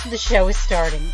The show is starting.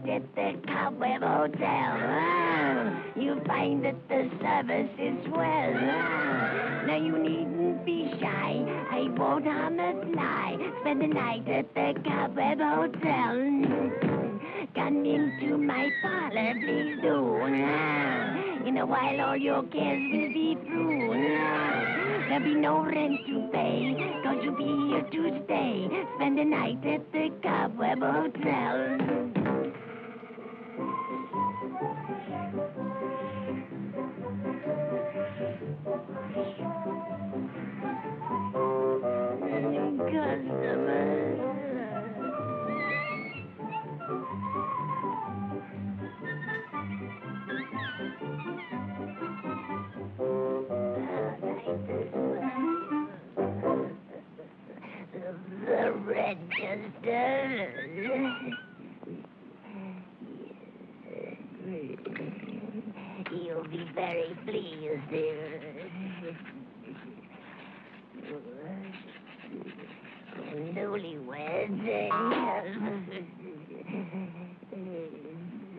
At the Cobweb Hotel. You find that the service is swell. Now you needn't be shy. I won't harm a fly. Spend the night at the Cobweb Hotel. Come into my parlor, please do. In a while all your cares will be through. There'll be no rent to pay, 'cause you'll be here to stay. Spend the night at the Cobweb Hotel. The register. You'll be very pleased. Newlyweds.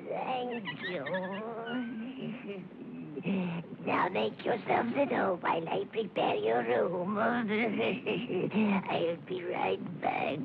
Thank you. Now make yourselves at home while I prepare your room. I'll be right back.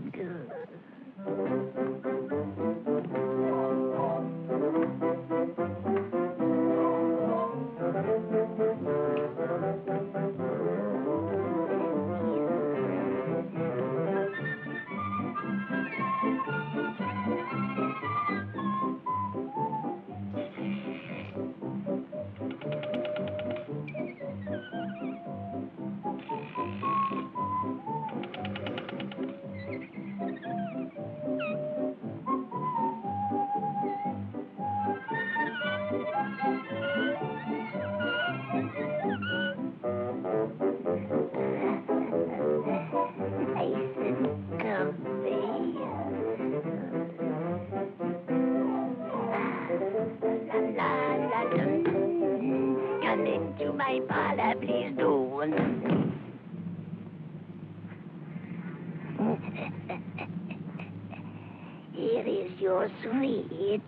Come into my parlor, please do. Here is your sweet.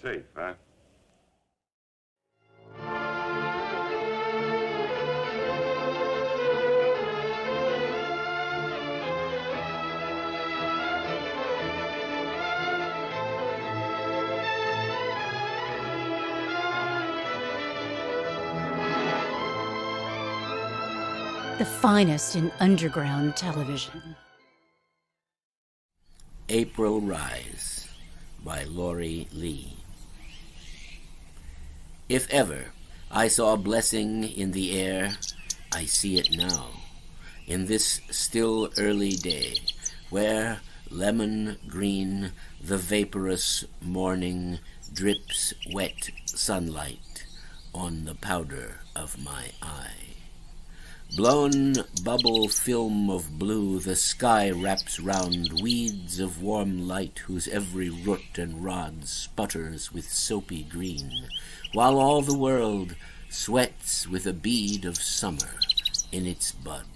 Safe, huh? The finest in underground television. April Rise by Laurie Lee. If ever I saw a blessing in the air, I see it now, in this still early day, where lemon green the vaporous morning drips wet sunlight on the powder of my eye. Blown bubble film of blue, the sky wraps round weeds of warm light whose every root and rod sputters with soapy green, while all the world sweats with a bead of summer in its bud.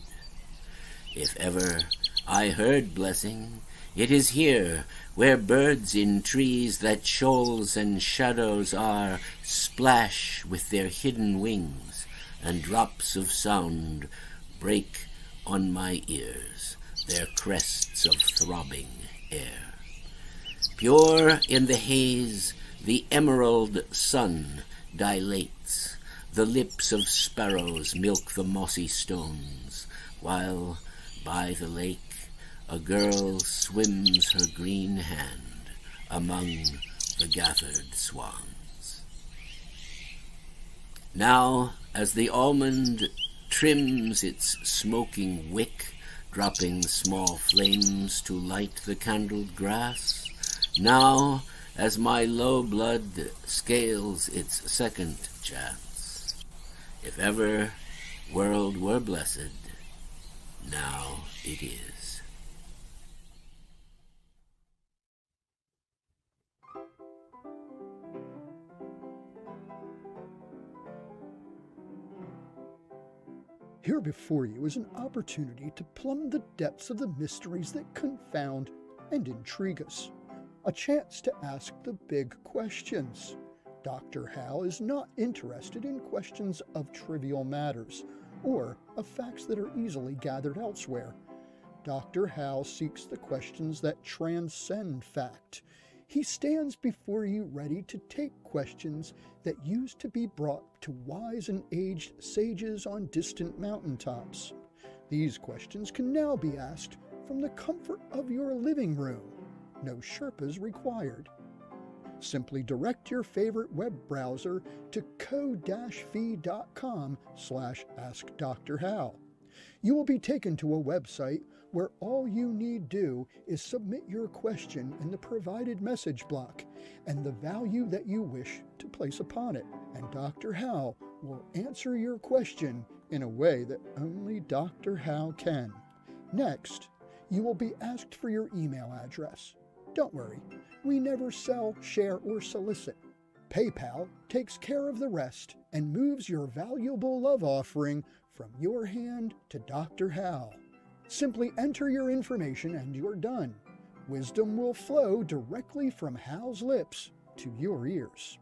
If ever I heard blessing, it is here, where birds in trees that shoals and shadows are splash with their hidden wings, and drops of sound break on my ears, their crests of throbbing air. Pure in the haze, the emerald sun dilates, the lips of sparrows milk the mossy stones, while by the lake a girl swims her green hand among the gathered swans. Now, as the almond trims its smoking wick, dropping small flames to light the candled grass. Now, as my low blood scales its second chance, if ever world were blessed, now it is. Here before you is an opportunity to plumb the depths of the mysteries that confound and intrigue us. A chance to ask the big questions. Dr. Hal is not interested in questions of trivial matters or of facts that are easily gathered elsewhere. Dr. Hal seeks the questions that transcend fact. He stands before you ready to take questions that used to be brought to wise and aged sages on distant mountaintops. These questions can now be asked from the comfort of your living room. No Sherpas required. Simply direct your favorite web browser to co-fi.com/AskDrHal. You will be taken to a website where all you need do is submit your question in the provided message block and the value that you wish to place upon it, and Dr. Hal will answer your question in a way that only Dr. Hal can. Next, you will be asked for your email address. Don't worry, we never sell, share, or solicit. PayPal takes care of the rest and moves your valuable love offering from your hand to Dr. Hal. Simply enter your information and you're done. Wisdom will flow directly from Hal's lips to your ears.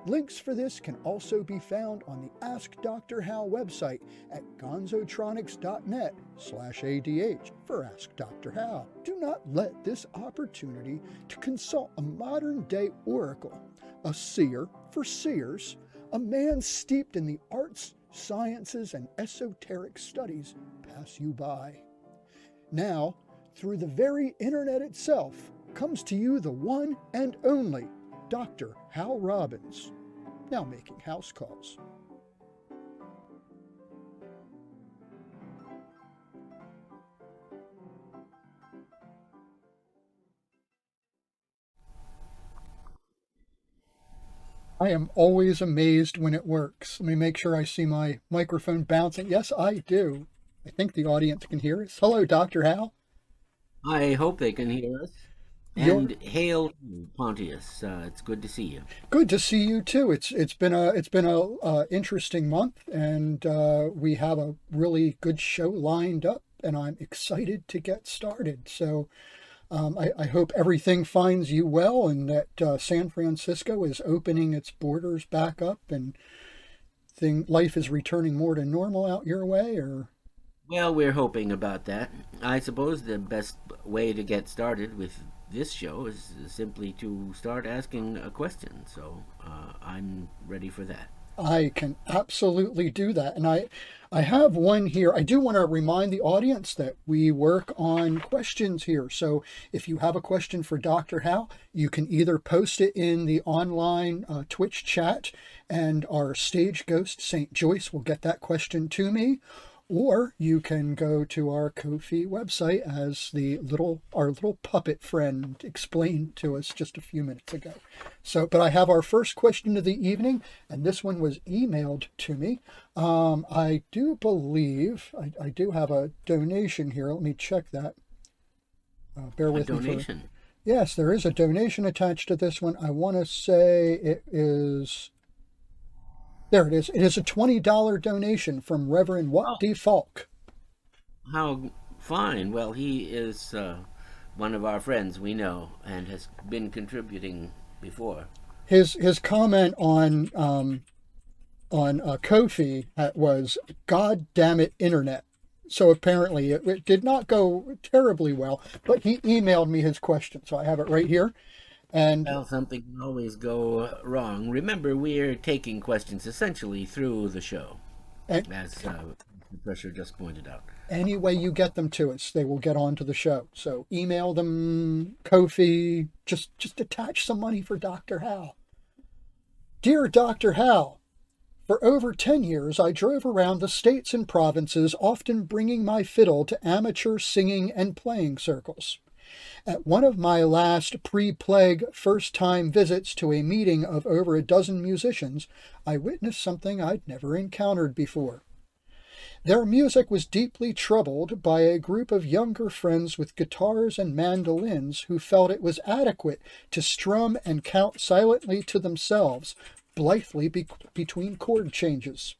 Links for this can also be found on the Ask Dr. Hal website at gonzotronics.net/ADH for Ask Dr. Hal. Do not let this opportunity to consult a modern-day oracle, a seer for seers, a man steeped in the arts, sciences, and esoteric studies pass you by. Now, through the very internet itself, comes to you the one and only Dr. Hal Robbins, now making house calls. I am always amazed when it works. Let me make sure I see my microphone bouncing. Yes, I do. I think the audience can hear us. Hello, Dr. Hal. I hope they can hear us. And hail, Pontius. It's good to see you. Good to see you too. It's been a interesting month, and we have a really good show lined up, and I'm excited to get started. So I hope everything finds you well, and that San Francisco is opening its borders back up, and life is returning more to normal out your way. Or well, we're hoping about that. I suppose the best way to get started with this show is simply to start asking a question, so I'm ready for that. I can absolutely do that, and I have one here. I do want to remind the audience that we work on questions here, so if you have a question for Dr. Hal, you can either post it in the online Twitch chat, and our stage ghost, St. Joyce, will get that question to me, or you can go to our Ko-fi website, as our little puppet friend explained to us just a few minutes ago. So, but I have our first question of the evening, and this one was emailed to me. I do believe I do have a donation here. Let me check that. Bear with me. A donation? Yes, there is a donation attached to this one. I want to say it is... There it is. It is a $20 donation from Reverend Watt D. Falk. How fine. Well, he is one of our friends we know and has been contributing before. His comment on Ko-fi was, "God damn it, internet." So apparently it did not go terribly well, but he emailed me his question, so I have it right here. And well, something can always go wrong. Remember, we're taking questions essentially through the show, as Professor just pointed out. Any way you get them to us, they will get onto the show. So email them, Ko-fi, just attach some money for Dr. Hal. Dear Dr. Hal, For over 10 years, I drove around the states and provinces, often bringing my fiddle to amateur singing and playing circles. At one of my last pre-plague first-time visits to a meeting of over a dozen musicians, I witnessed something I'd never encountered before. Their music was deeply troubled by a group of younger friends with guitars and mandolins who felt it was adequate to strum and count silently to themselves, blithely between chord changes.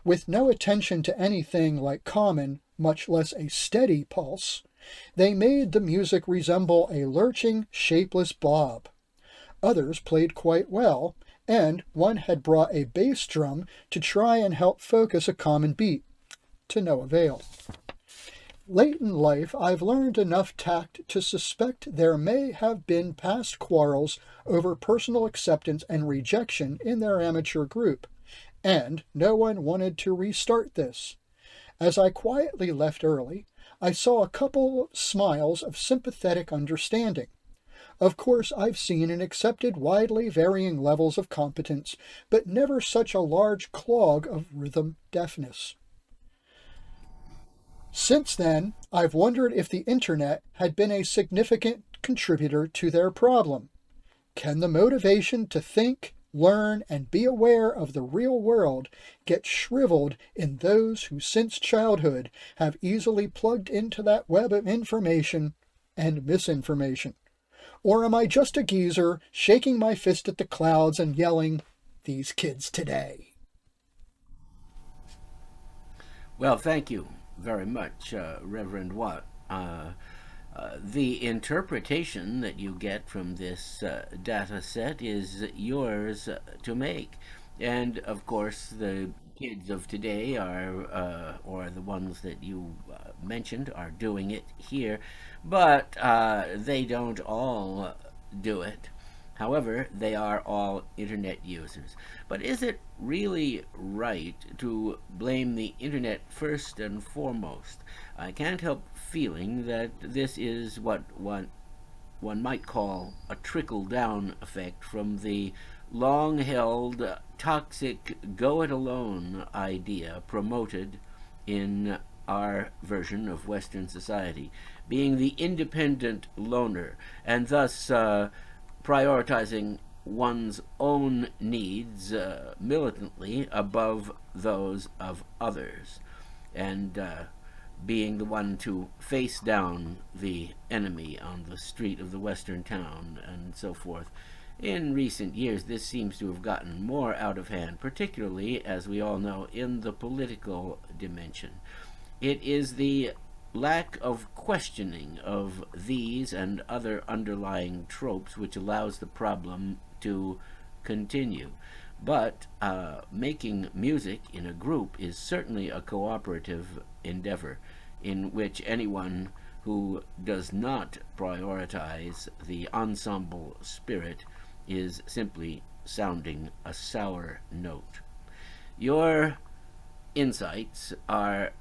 With no attention to anything like common, much less a steady pulse, they made the music resemble a lurching, shapeless blob. Others played quite well, and one had brought a bass drum to try and help focus a common beat, to no avail. Late in life, I've learned enough tact to suspect there may have been past quarrels over personal acceptance and rejection in their amateur group, and no one wanted to restart this. As I quietly left early, I saw a couple smiles of sympathetic understanding. Of course, I've seen and accepted widely varying levels of competence, but never such a large clog of rhythm deafness. Since then, I've wondered if the internet had been a significant contributor to their problem. Can the motivation to think, learn, and be aware of the real world get shriveled in those who since childhood have easily plugged into that web of information and misinformation? Or am I just a geezer shaking my fist at the clouds and yelling, "These kids today"? Well, thank you very much, Reverend Watt. The interpretation that you get from this data set is yours to make. And, of course, the kids of today are, or the ones that you mentioned, are doing it here. But they don't all do it. However, they are all internet users. But is it really right to blame the internet first and foremost? I can't help feeling that this is what one might call a trickle-down effect from the long-held toxic go-it-alone idea promoted in our version of Western society, being the independent loner, and thus prioritizing one's own needs militantly above those of others, and being the one to face down the enemy on the street of the western town, and so forth. In recent years, this seems to have gotten more out of hand, particularly, as we all know, in the political dimension. It is the lack of questioning of these and other underlying tropes which allows the problem to continue. But making music in a group is certainly a cooperative endeavor in which anyone who does not prioritize the ensemble spirit is simply sounding a sour note. Your insights are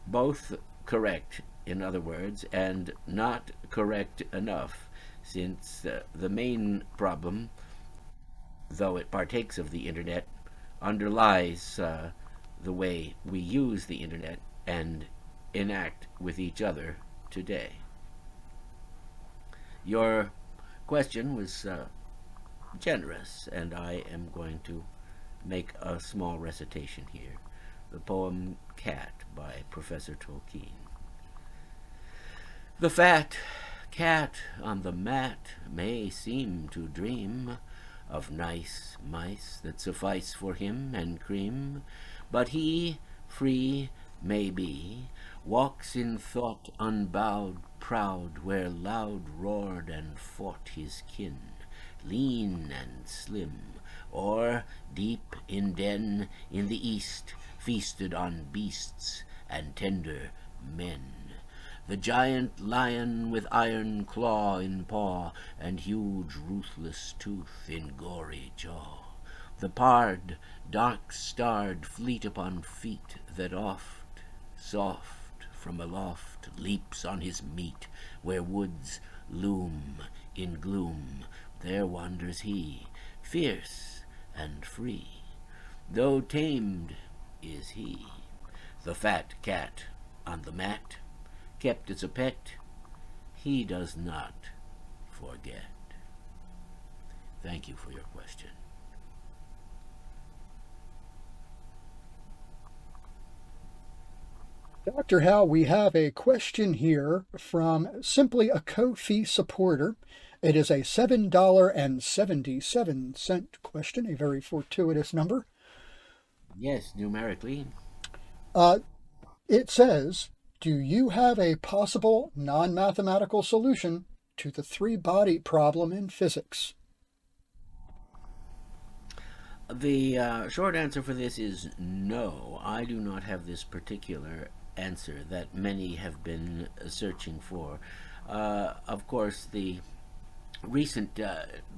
both correct, in other words, and not correct enough, since the main problem, though it partakes of the internet, underlies the way we use the internet and enact with each other today. Your question was generous, and I am going to make a small recitation here. The poem Cat by Professor Tolkien. The fat cat on the mat may seem to dream of nice mice that suffice for him and cream, but he, free may be, walks in thought unbowed, proud, where loud roared and fought his kin, lean and slim, or deep in den in the east, feasted on beasts and tender men. The giant lion with iron claw in paw and huge ruthless tooth in gory jaw. The pard, dark-starred, fleet upon feet that oft, soft, from aloft leaps on his meat, where woods loom in gloom, there wanders he, fierce and free. though tamed is he. The fat cat on the mat, kept as a pet, he does not forget. Thank you for your question. Dr. Hal, we have a question here from simply a Ko-fi supporter. It is a $7.77 question, a very fortuitous number. Yes, numerically. It says, do you have a possible non-mathematical solution to the three-body problem in physics? The short answer for this is no. I do not have this particular answer that many have been searching for. Of course, the recent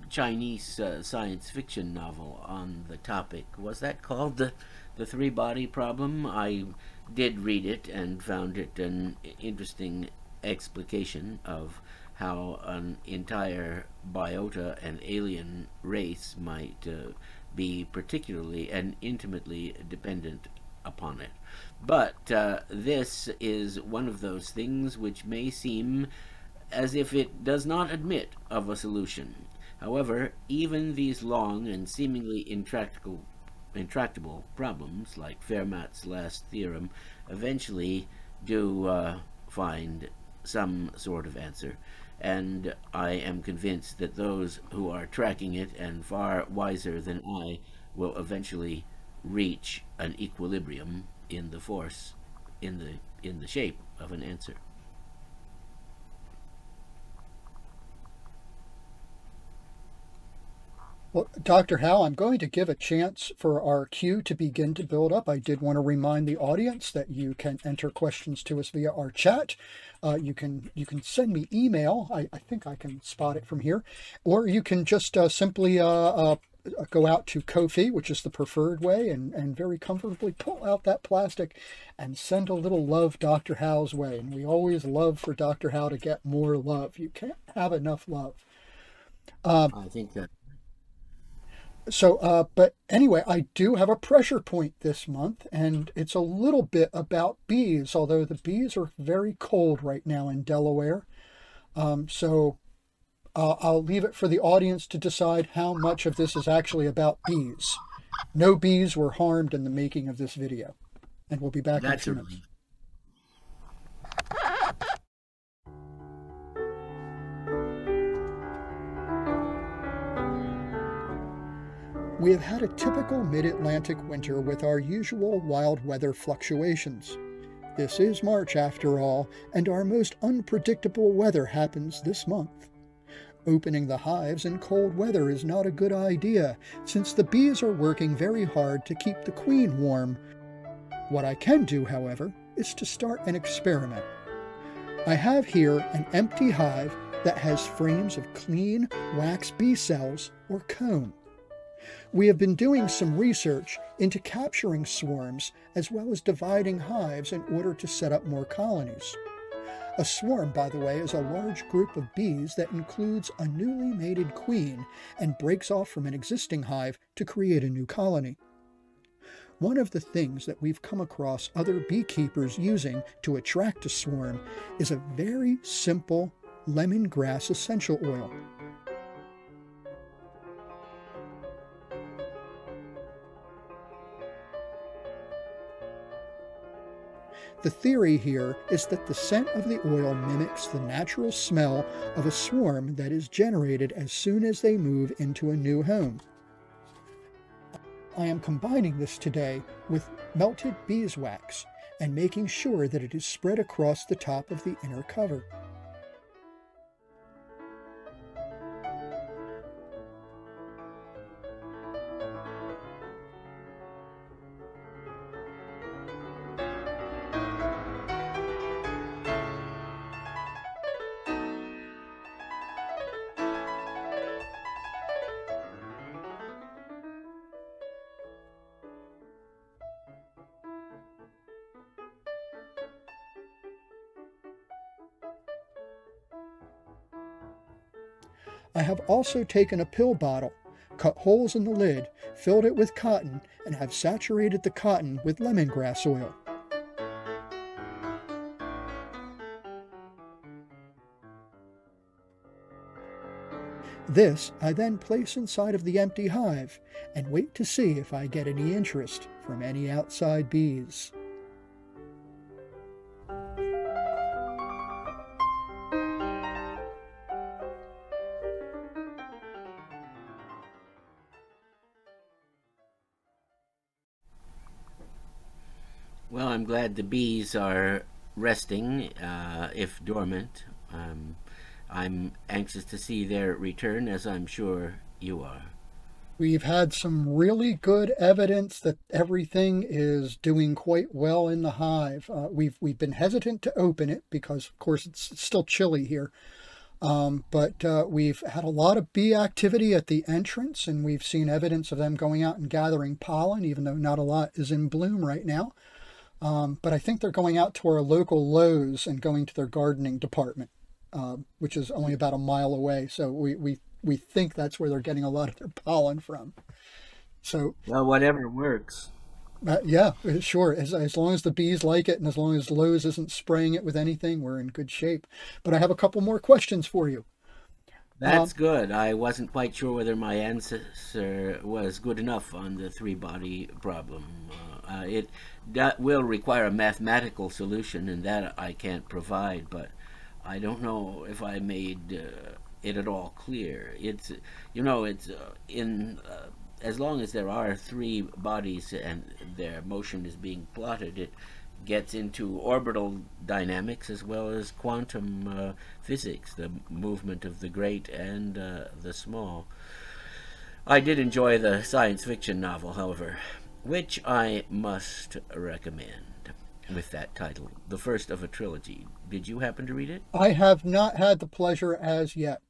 Chinese science fiction novel on the topic, was that called the three-body problem? I did read it and found it an interesting explication of how an entire biota and alien race might be particularly and intimately dependent upon it. But this is one of those things which may seem as if it does not admit of a solution. However, even these long and seemingly intractable problems, like Fermat's last theorem, eventually do find some sort of answer. And I am convinced that those who are tracking it, and far wiser than I, will eventually reach an equilibrium in the force, in the shape of an answer. Well, Dr. Hal, I'm going to give a chance for our queue to begin to build up. I did want to remind the audience that you can enter questions to us via our chat. You can send me email. I think I can spot it from here. Or you can just simply go out to Ko-fi, which is the preferred way, and very comfortably pull out that plastic and send a little love Dr. Hal's way. And we always love for Dr. Hal to get more love. You can't have enough love. I think that. So, but anyway, I do have a pressure point this month, and it's a little bit about bees, although the bees are very cold right now in Delaware. So I'll leave it for the audience to decide how much of this is actually about bees. No bees were harmed in the making of this video, and we'll be back in a few minutes. We have had a typical mid-Atlantic winter with our usual wild weather fluctuations. This is March after all, and our most unpredictable weather happens this month. Opening the hives in cold weather is not a good idea, since the bees are working very hard to keep the queen warm. What I can do, however, is to start an experiment. I have here an empty hive that has frames of clean wax bee cells, or comb. We have been doing some research into capturing swarms as well as dividing hives in order to set up more colonies. A swarm, by the way, is a large group of bees that includes a newly mated queen and breaks off from an existing hive to create a new colony. One of the things that we've come across other beekeepers using to attract a swarm is a very simple lemongrass essential oil. The theory here is that the scent of the oil mimics the natural smell of a swarm that is generated as soon as they move into a new home. I am combining this today with melted beeswax and making sure that it is spread across the top of the inner cover. I have also taken a pill bottle, cut holes in the lid, filled it with cotton, and have saturated the cotton with lemongrass oil. This I then place inside of the empty hive and wait to see if I get any interest from any outside bees. Well, I'm glad the bees are resting, if dormant. I'm anxious to see their return, as I'm sure you are. We've had some really good evidence that everything is doing quite well in the hive. We've been hesitant to open it because, of course, it's still chilly here. But we've had a lot of bee activity at the entrance, and we've seen evidence of them going out and gathering pollen, even though not a lot is in bloom right now. But I think they're going out to our local Lowe's and going to their gardening department, which is only about a mile away. So we think that's where they're getting a lot of their pollen from. So, well, whatever works. yeah, sure. As long as the bees like it and as long as Lowe's isn't spraying it with anything, we're in good shape. But I have a couple more questions for you. That's good. I wasn't quite sure whether my answer was good enough on the three-body problem. That will require a mathematical solution, and that I can't provide, but I don't know if I made it at all clear. It's, as long as there are three bodies and their motion is being plotted, it gets into orbital dynamics as well as quantum physics, the movement of the great and the small. I did enjoy the science fiction novel, however, which I must recommend, with that title, the first of a trilogy. Did you happen to read it? I have not had the pleasure as yet.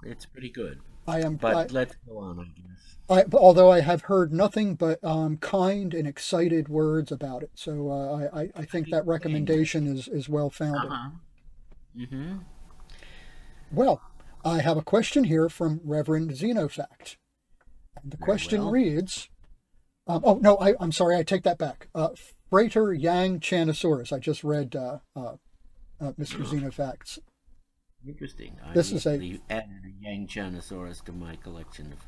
It's pretty good. But let's go on, I guess. Although I have heard nothing but kind and excited words about it, so I think that recommendation is well founded. Mm-hmm. Well, I have a question here from Reverend Xenofact, and the question reads. Oh no, I'm sorry, I take that back. Freighter Yang Chanosaurus. I just read Mr. Xenofact's. Interesting. This is added a Yang Chanosaurus to my collection of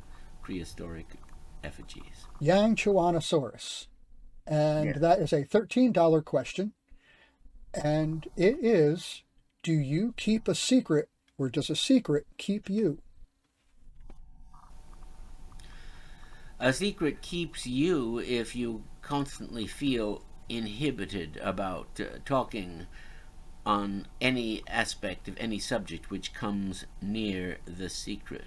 prehistoric effigies. Yang Chanosaurus. And that is a $13 question. And it is, do you keep a secret, or does a secret keep you? A secret keeps you if you constantly feel inhibited about talking on any aspect of any subject which comes near the secret.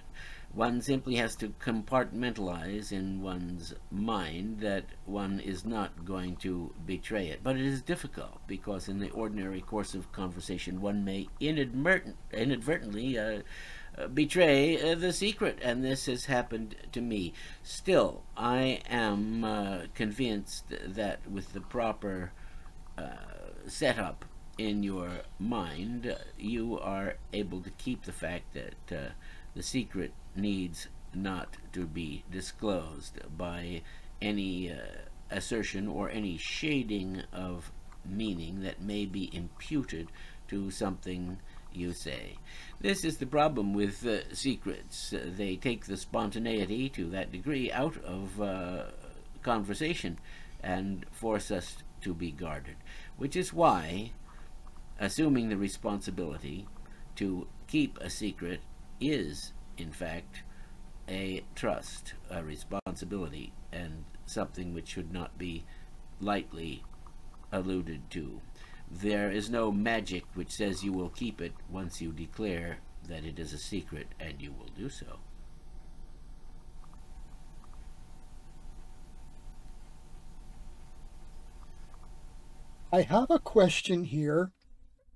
One simply has to compartmentalize in one's mind that one is not going to betray it. But it is difficult because in the ordinary course of conversation one may inadvertently betray the secret, and this has happened to me. Still, I am convinced that with the proper setup in your mind, you are able to keep the fact that the secret needs not to be disclosed by any assertion or any shading of meaning that may be imputed to something you say. This is the problem with secrets. They take the spontaneity to that degree out of conversation and force us to be guarded, which is why assuming the responsibility to keep a secret is, in fact, a trust, a responsibility, and something which should not be lightly alluded to. There is no magic which says you will keep it once you declare that it is a secret, and you will do so. I have a question here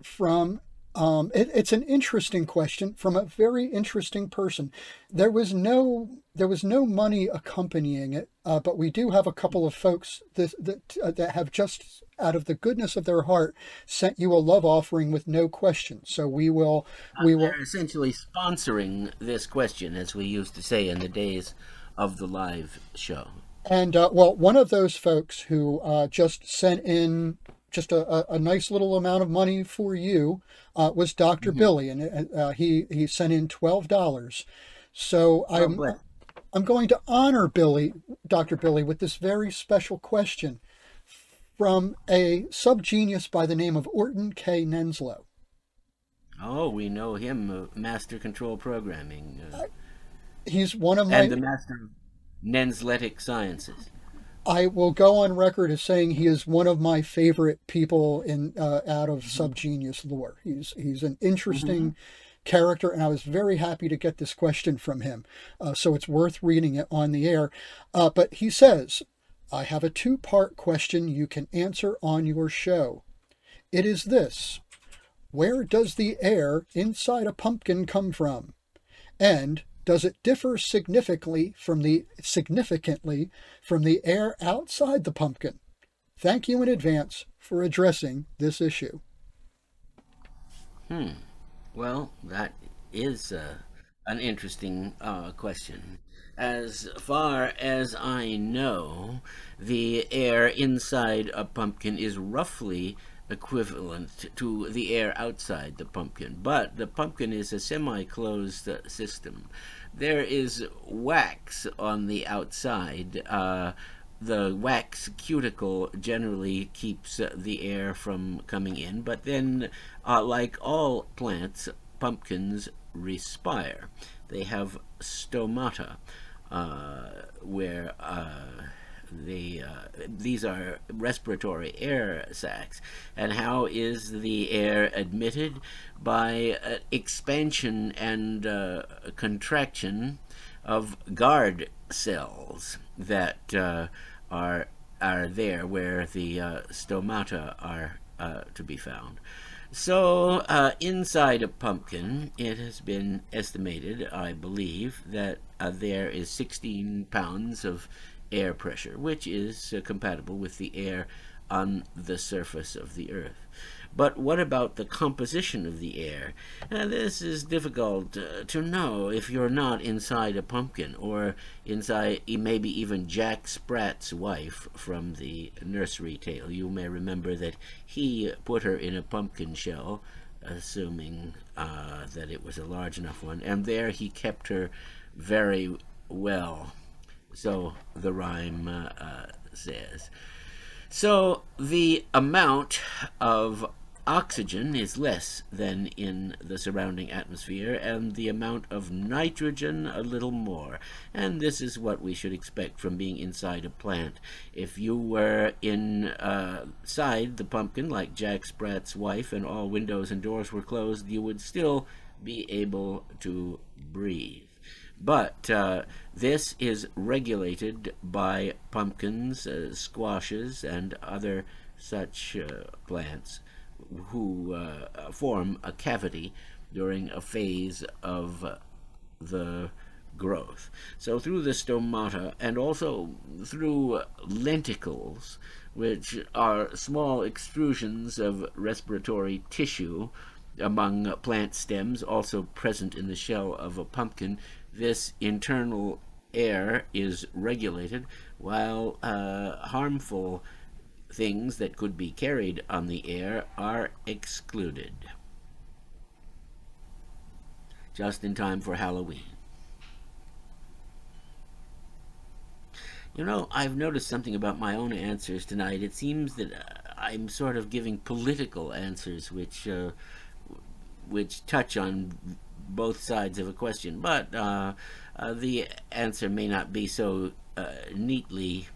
from It's an interesting question from a very interesting person. There was no money accompanying it, but we do have a couple of folks that have just out of the goodness of their heart sent you a love offering with no questions. So we will. They're essentially sponsoring this question, as we used to say in the days of the live show. And well, one of those folks who just sent in just a nice little amount of money for you was Dr. Billy, and he sent in $12. So I'm going to honor Dr. Billy, with this very special question from a subgenius by the name of Orton K. Nenslow. Oh, we know him, Master Control Programming. He's one of my... And the Master of Nensletic Sciences. I will go on record as saying he is one of my favorite people in out of subgenius lore. He's an interesting character, and I was very happy to get this question from him. So it's worth reading it on the air. But he says, I have a two-part question you can answer on your show. It is this: where does the air inside a pumpkin come from? And does it differ significantly from the air outside the pumpkin? Thank you in advance for addressing this issue. Well, that is an interesting question. As far as I know, the air inside a pumpkin is roughly equivalent to the air outside the pumpkin, but the pumpkin is a semi-closed system. There is wax on the outside. The wax cuticle generally keeps the air from coming in, but then, like all plants, pumpkins respire. They have stomata, where these are respiratory air sacs. And how is the air admitted? By expansion and contraction of guard cells that are there where the stomata are to be found. So inside a pumpkin, it has been estimated, I believe, that there is 16 pounds of air pressure, which is compatible with the air on the surface of the Earth. But what about the composition of the air? This is difficult to know if you're not inside a pumpkin, or inside maybe even Jack Sprat's wife from the nursery tale. You may remember that he put her in a pumpkin shell, assuming that it was a large enough one, and there he kept her very well. So the rhyme says. So the amount of oxygen is less than in the surrounding atmosphere, and the amount of nitrogen a little more. And this is what we should expect from being inside a plant. If you were inside the pumpkin, like Jack Sprat's wife, and all windows and doors were closed, you would still be able to breathe. But this is regulated by pumpkins, squashes, and other such plants who form a cavity during a phase of the growth. So through the stomata, and also through lenticles, which are small extrusions of respiratory tissue among plant stems, also present in the shell of a pumpkin, this internal air is regulated, while harmful things that could be carried on the air are excluded. Just in time for Halloween. You know, I've noticed something about my own answers tonight. It seems that I'm sort of giving political answers which touch on both sides of a question, but the answer may not be so neatly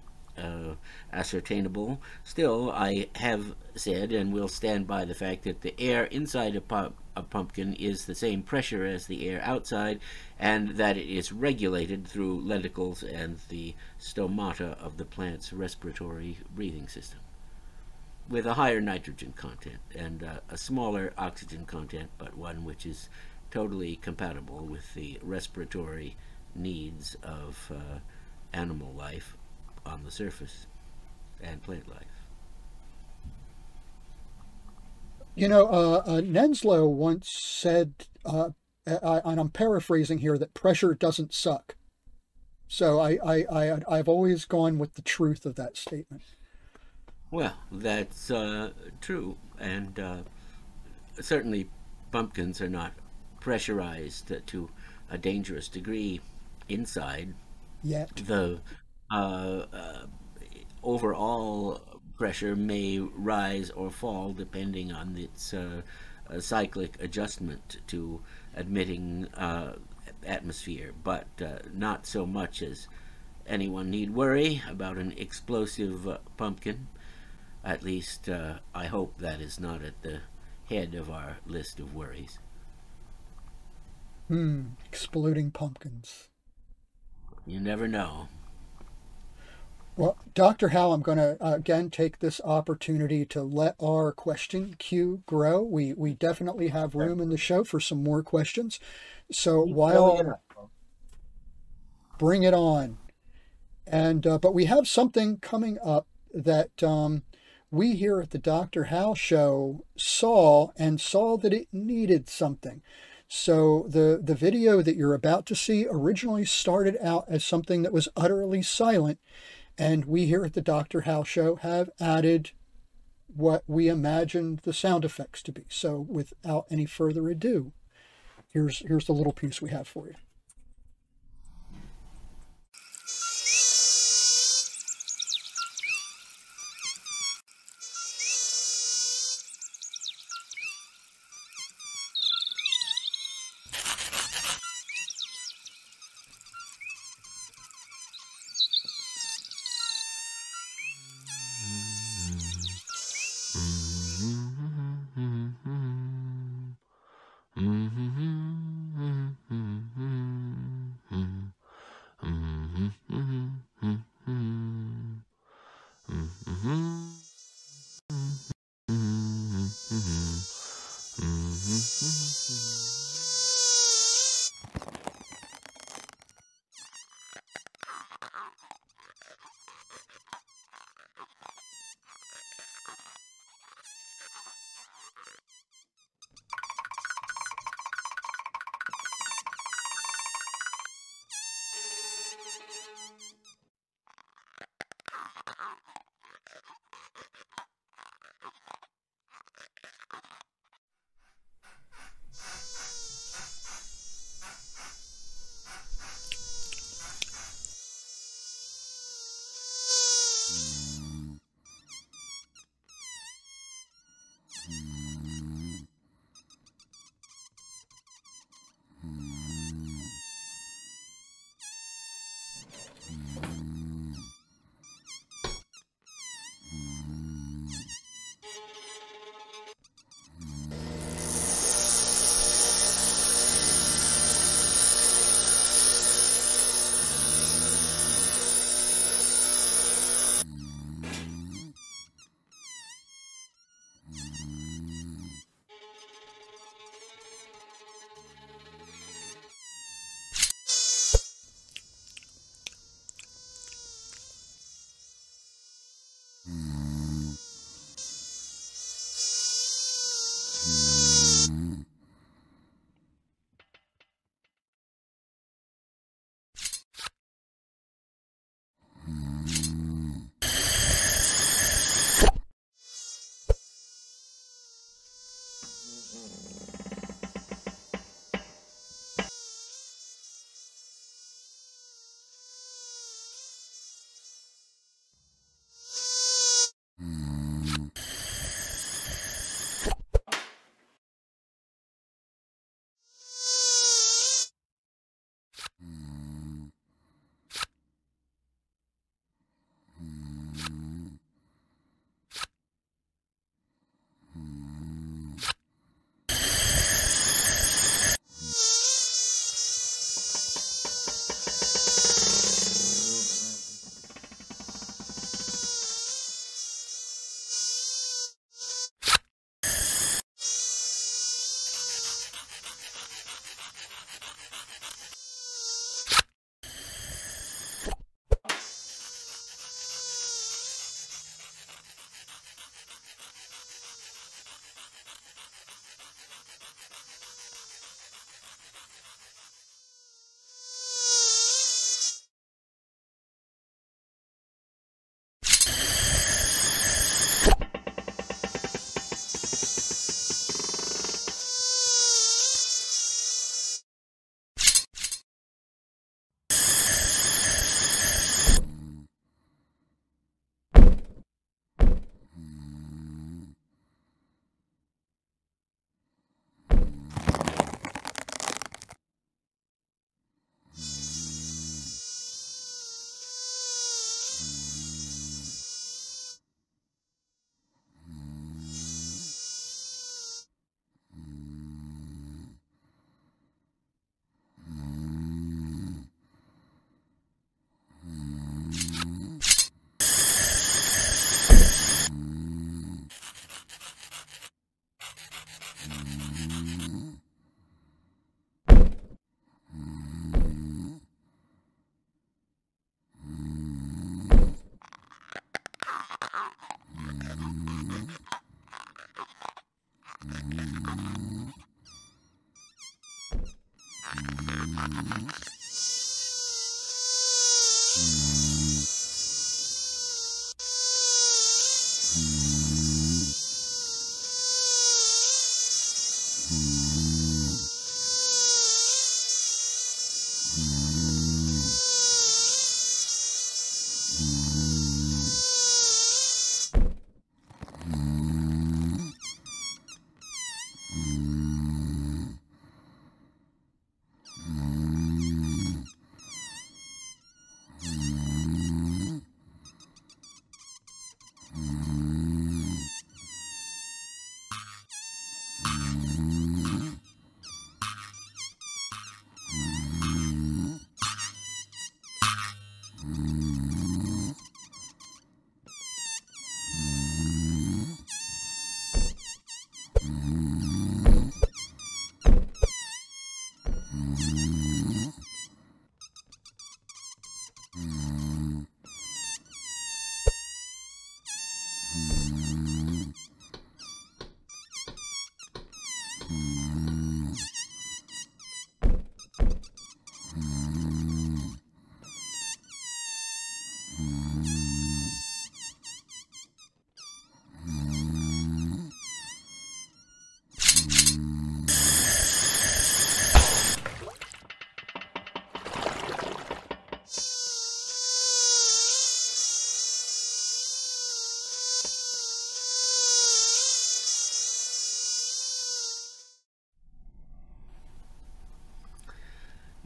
ascertainable. Still, I have said and will stand by the fact that the air inside a pumpkin is the same pressure as the air outside, and that it is regulated through lenticles and the stomata of the plant's respiratory breathing system. with a higher nitrogen content and a smaller oxygen content, but one which is totally compatible with the respiratory needs of animal life on the surface and plant life. You know, Nenslow once said, and I'm paraphrasing here, that pressure doesn't suck. So I've always gone with the truth of that statement. Well, that's true, and certainly pumpkins are not pressurized to a dangerous degree inside. Yet. The overall pressure may rise or fall depending on its cyclic adjustment to admitting atmosphere, but not so much as anyone need worry about an explosive pumpkin. At least I hope that is not at the head of our list of worries. Exploding pumpkins. You never know. Well, Dr. Hal, I'm going to again take this opportunity to let our question queue grow. We definitely have room in the show for some more questions. So bring it on. And but we have something coming up that we here at the Dr. Hal Show saw that it needed something. So the video that you're about to see originally started out as something that was utterly silent, and we here at the Dr. Hal Show have added what we imagined the sound effects to be. So without any further ado, here's the little piece we have for you.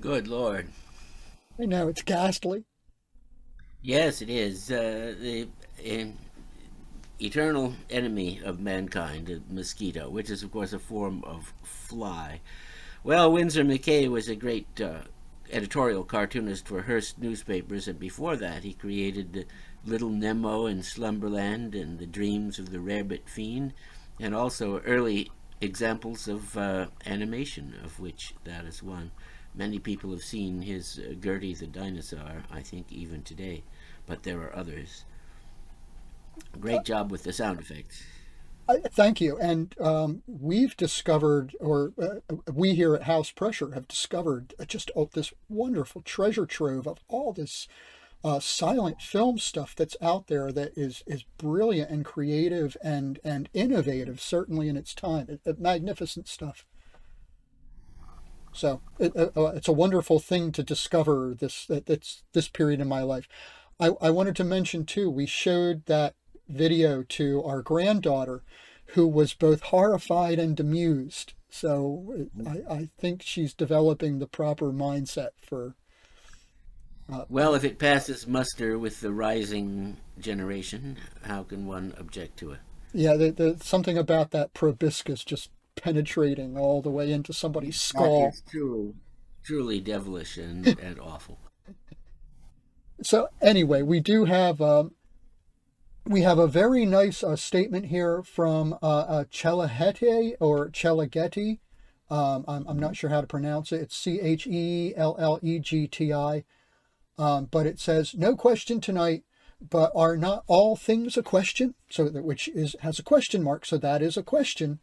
Good Lord. I know, it's ghastly. Yes, it is. The eternal enemy of mankind, the mosquito, which is, of course, a form of fly. Well, Winsor McCay was a great editorial cartoonist for Hearst newspapers, and before that he created Little Nemo and Slumberland and The Dreams of the Rabbit Fiend, and also early examples of animation, of which that is one. Many people have seen his Gertie the Dinosaur, I think even today, but there are others. Great job with the sound effects. Thank you. And we've discovered, or we here at House Pressure have discovered just this wonderful treasure trove of all this silent film stuff that's out there that is brilliant and creative and innovative, certainly in its time. Magnificent stuff. So it's a wonderful thing to discover this period in my life. I wanted to mention too, we showed that video to our granddaughter, who was both horrified and amused. So I think she's developing the proper mindset for. Well, if it passes muster with the rising generation, how can one object to it? Yeah, there's something about that proboscis just penetrating all the way into somebody's skull. It's truly devilish and awful. So anyway, we do have a very nice statement here from Chelaghetti or Chelaghetti. I'm not sure how to pronounce it. It's Chellegti. But it says, no question tonight, but are not all things a question? So that has a question mark. So that is a question.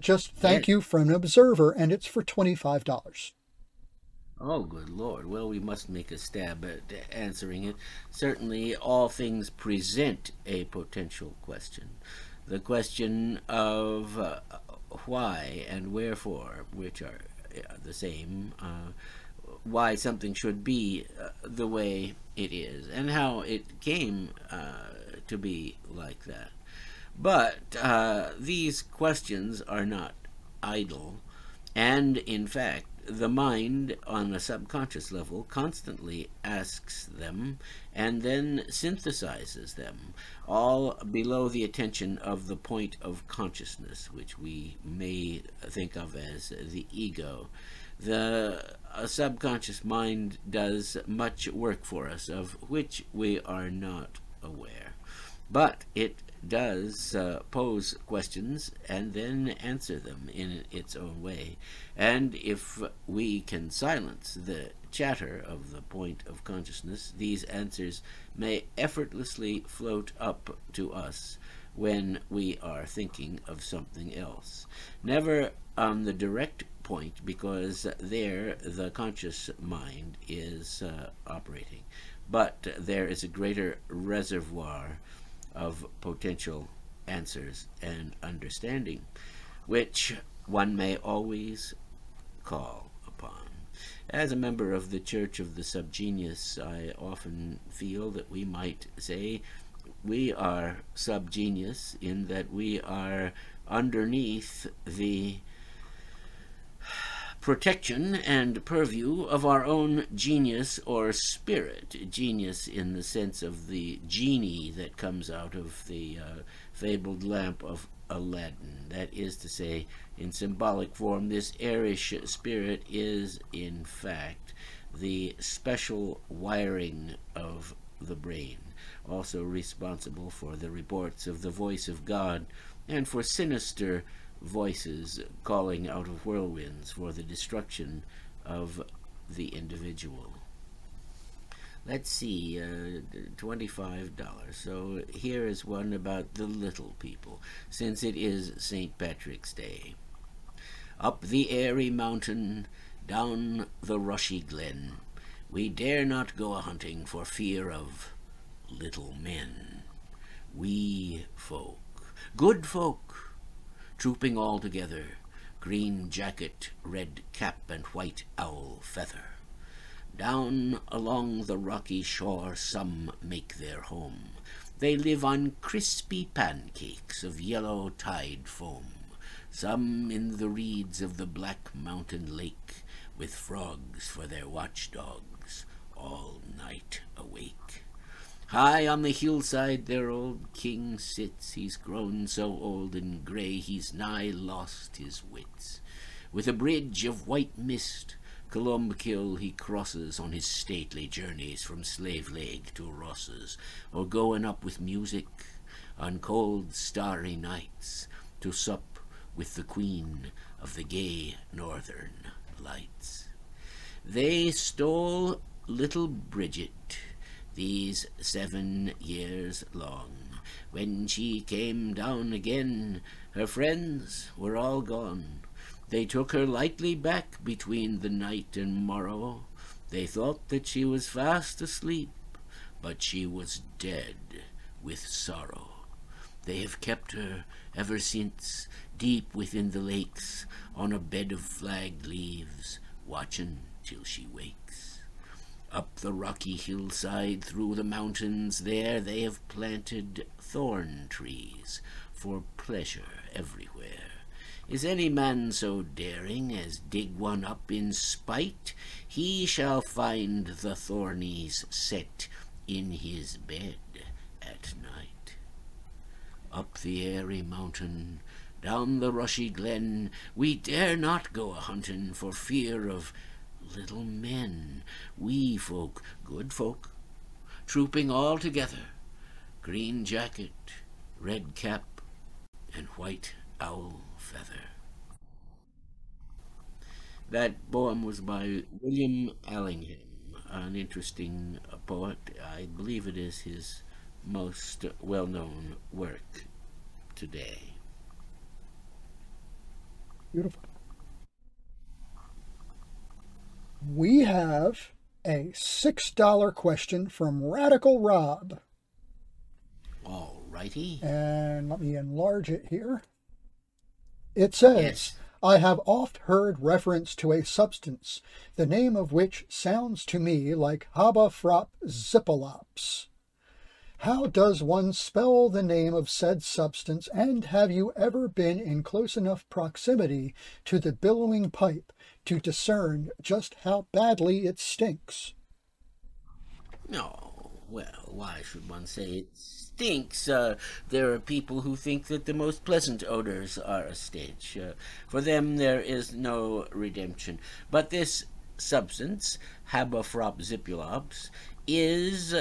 Just thank you from an observer, and it's for $25. Oh, good Lord. Well, we must make a stab at answering it. Certainly, all things present a potential question. The question of why and wherefore, which are the same, why something should be the way it is, and how it came to be like that. But these questions are not idle, and in fact, the mind on a subconscious level constantly asks them and then synthesizes them, all below the attention of the point of consciousness, which we may think of as the ego. The subconscious mind does much work for us, of which we are not aware. But it does pose questions and then answer them in its own way. And if we can silence the chatter of the point of consciousness, these answers may effortlessly float up to us when we are thinking of something else. Never on the direct point, because there the conscious mind is operating. But there is a greater reservoir of potential answers and understanding, which one may always call upon. As a member of the Church of the Subgenius, I often feel that we might say we are subgenius in that we are underneath the protection and purview of our own genius or spirit. Genius in the sense of the genie that comes out of the fabled lamp of Aladdin. That is to say, in symbolic form, this airish spirit is, in fact, the special wiring of the brain, also responsible for the reports of the voice of God and for sinister voices calling out of whirlwinds for the destruction of the individual. Let's see, $25. So here is one about the little people, since it is St. Patrick's Day. Up the airy mountain, down the rushy glen, we dare not go a-hunting for fear of little men. Wee folk, good folk, trooping all together, green jacket, red cap, and white owl feather. Down along the rocky shore some make their home. They live on crispy pancakes of yellow tide foam, some in the reeds of the black mountain lake, with frogs for their watchdogs, all night awake. High on the hillside their old king sits. He's grown so old and grey he's nigh lost his wits. With a bridge of white mist Columbkill he crosses on his stately journeys from Slave Lake to Ross's, or goin' up with music on cold starry nights to sup with the queen of the gay northern lights. They stole little Bridget these 7 years long. When she came down again, her friends were all gone. They took her lightly back between the night and morrow. They thought that she was fast asleep, but she was dead with sorrow. They have kept her ever since, deep within the lakes, on a bed of flagged leaves, watchin' till she wakes. Up the rocky hillside, through the mountains there, they have planted thorn trees for pleasure everywhere. Is any man so daring as dig one up in spite? He shall find the thornies set in his bed at night. Up the airy mountain, down the rushy glen, we dare not go a-huntin' for fear of little men. Wee folk, good folk, trooping all together, green jacket, red cap, and white owl feather. That poem was by William Allingham, an interesting poet. I believe it is his most well-known work today. Beautiful. We have a $6 question from Radical Rob. All righty. And let me enlarge it here. It says, Yes. I have oft heard reference to a substance, the name of which sounds to me like Habafrop Zippalops. How does one spell the name of said substance, and have you ever been in close enough proximity to the billowing pipe to discern just how badly it stinks? No, well, why should one say it stinks? There are people who think that the most pleasant odors are a stench. For them there is no redemption. But this substance, Habafrop Zippalops, is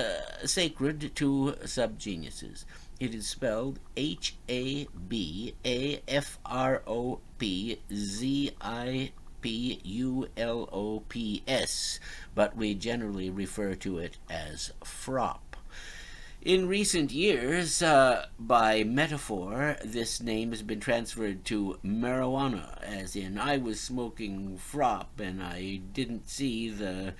sacred to subgeniuses. It is spelled Habafropzippulops, but we generally refer to it as frop. In recent years, by metaphor, this name has been transferred to marijuana, as in I was smoking frop and I didn't see the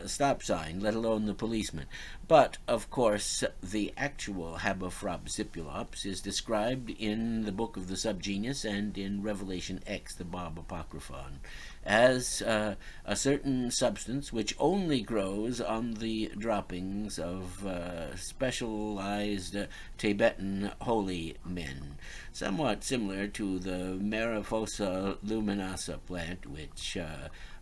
stop sign, let alone the policeman. But, of course, the actual Habafrop zipulops is described in the Book of the Subgenius and in Revelation X, the Bob Apocryphon, as a certain substance which only grows on the droppings of specialized Tibetan holy men, somewhat similar to the Mariposa luminosa plant, which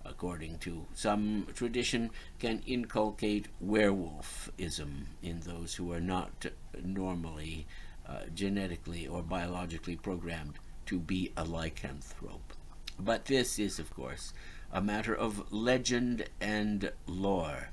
according to some tradition, can inculcate werewolfism in those who are not normally genetically or biologically programmed to be a lycanthrope. But this is, of course, a matter of legend and lore,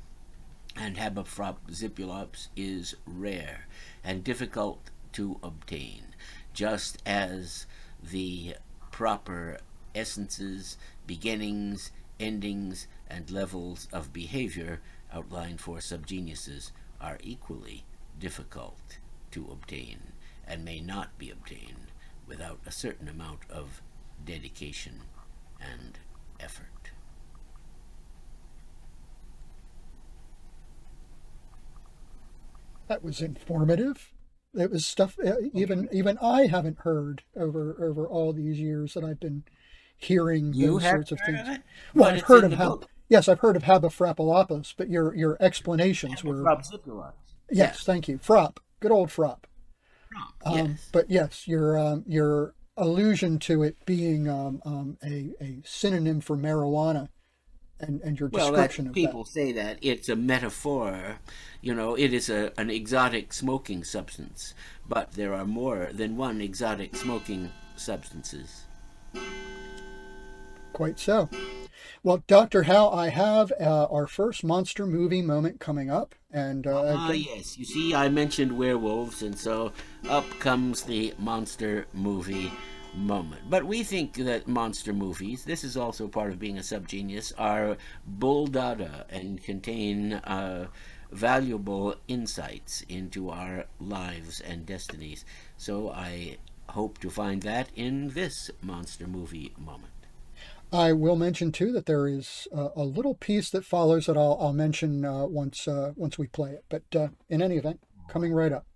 and Habafrop zipulops is rare and difficult to obtain, just as the proper essences, beginnings, endings, and levels of behavior outlined for subgeniuses are equally difficult to obtain and may not be obtained without a certain amount of dedication and effort. That was informative. It was stuff even I haven't heard over all these years that I've been hearing those sorts of things. Well, I've heard of yes, I've heard of Habafrapalapis, but your explanations were yes, thank you, frop, good old frop. Yes. But yes, your allusion to it being a synonym for marijuana, and your description of that. People say that it's a metaphor. You know, it is an exotic smoking substance, but there are more than one exotic smoking substances. Quite so. Well, Dr. Hal, I have our first monster movie moment coming up. And yes, you see, I mentioned werewolves, and so up comes the monster movie moment. But we think that monster movies, this is also part of being a subgenius, are bull dada and contain valuable insights into our lives and destinies. So I hope to find that in this monster movie moment. I will mention too that there is a little piece that follows that I'll mention once we play it. But in any event, coming right up.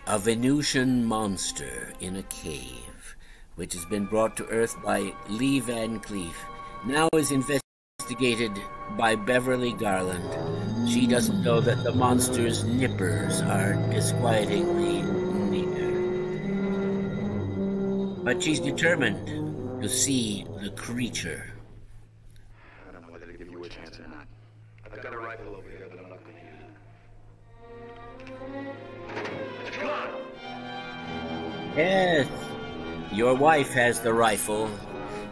A Venusian monster in a cave, which has been brought to Earth by Lee Van Cleef, now is investigated by Beverly Garland. She doesn't know that the monster's nippers are disquietingly near. But she's determined to see the creature. I don't know whether to give you a chance or not. I've got a rifle over here, but I'm not going to use it. Come on! Yes, your wife has the rifle.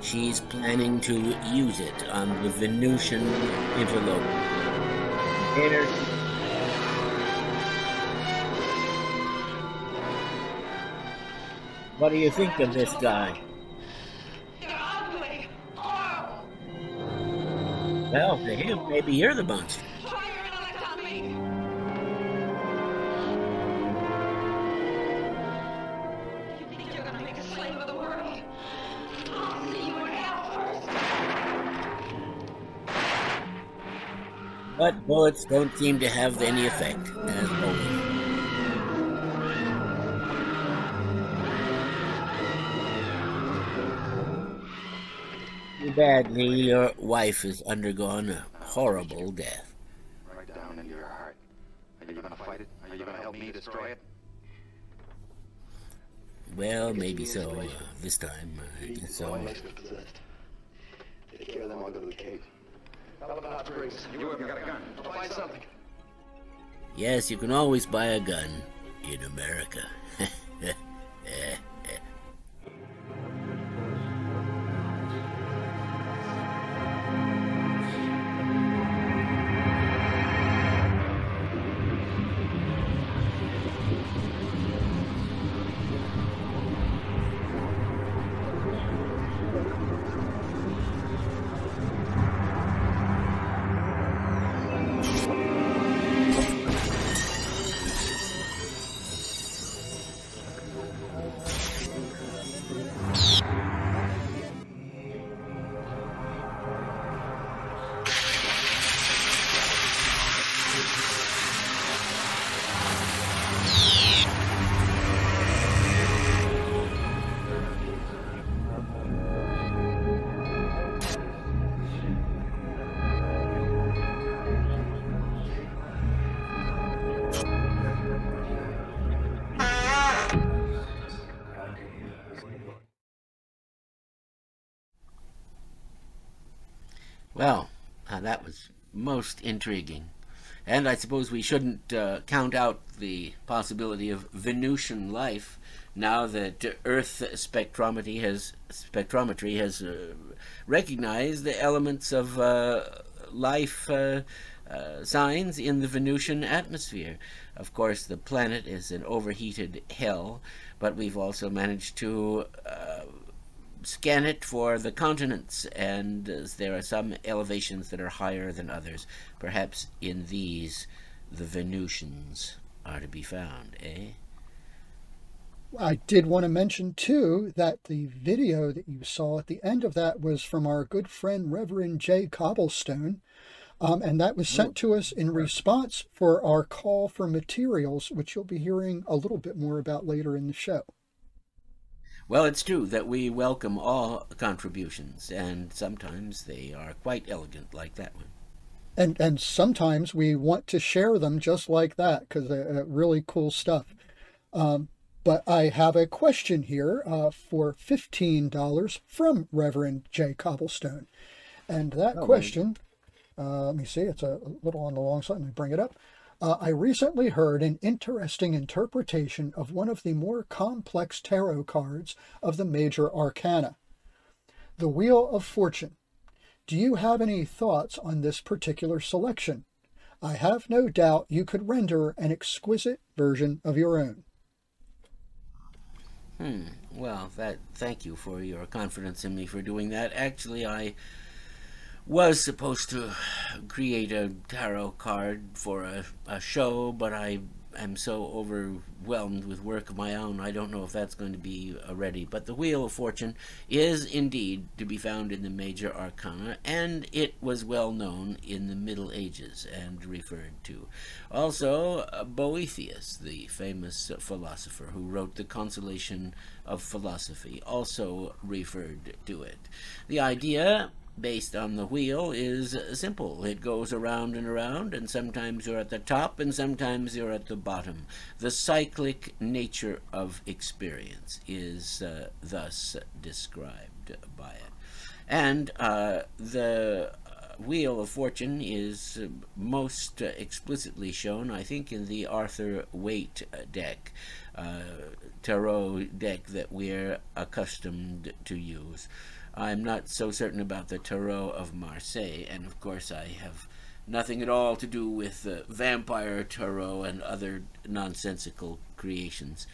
She's planning to use it on the Venusian interloper. What do you think of this guy? You're ugly. Horrible. Well, to him, maybe you're the monster. Try your intellect on me. You think you're gonna make a slave of the world? I'll see you in hell first. But bullets don't seem to have any effect, as always. Too badly, your wife has undergone a horrible death. Right down into your heart. Are you going to fight it? Are you going to help me destroy it? Well, maybe so. This time, I guess so. Take care of them, I'll go to the cave. You haven't got a gun. I'll find something. Yes, you can always buy a gun in America. Well, that was most intriguing. And I suppose we shouldn't count out the possibility of Venusian life now that Earth spectrometry has recognized the elements of life signs in the Venusian atmosphere. Of course, the planet is an overheated hell, but we've also managed to scan it for the continents, and there are some elevations that are higher than others. Perhaps in these the Venusians are to be found, eh? I did want to mention, too, that the video that you saw at the end of that was from our good friend Reverend J. Cobblestone, and that was sent to us in response for our call for materials, which you'll be hearing a little bit more about later in the show. Well, it's true that we welcome all contributions, and sometimes they are quite elegant, like that one. And sometimes we want to share them just like that, because they're really cool stuff. But I have a question here for $15 from Reverend J. Cobblestone. And that question, let me see, it's a little on the long side. Let me bring it up. I recently heard an interesting interpretation of one of the more complex tarot cards of the major arcana, the Wheel of Fortune. Do you have any thoughts on this particular selection? I have no doubt you could render an exquisite version of your own. Well, thank you for your confidence in me for doing that. Actually, I was supposed to create a tarot card for a show, but I am so overwhelmed with work of my own, I don't know if that's going to be ready. But the Wheel of Fortune is indeed to be found in the major arcana, and it was well known in the Middle Ages and referred to. Also, Boethius, the famous philosopher who wrote The Consolation of Philosophy, also referred to it. The idea based on the wheel is simple. It goes around and around, and sometimes you're at the top and sometimes you're at the bottom. The cyclic nature of experience is thus described by it. And the Wheel of Fortune is most explicitly shown, I think, in the Arthur Waite deck, tarot deck that we're accustomed to use. I'm not so certain about the Tarot of Marseille, and of course I have nothing at all to do with vampire tarot and other nonsensical creations.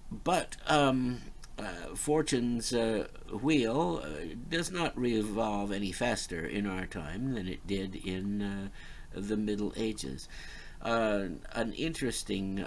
But Fortune's wheel does not revolve any faster in our time than it did in the Middle Ages. An interesting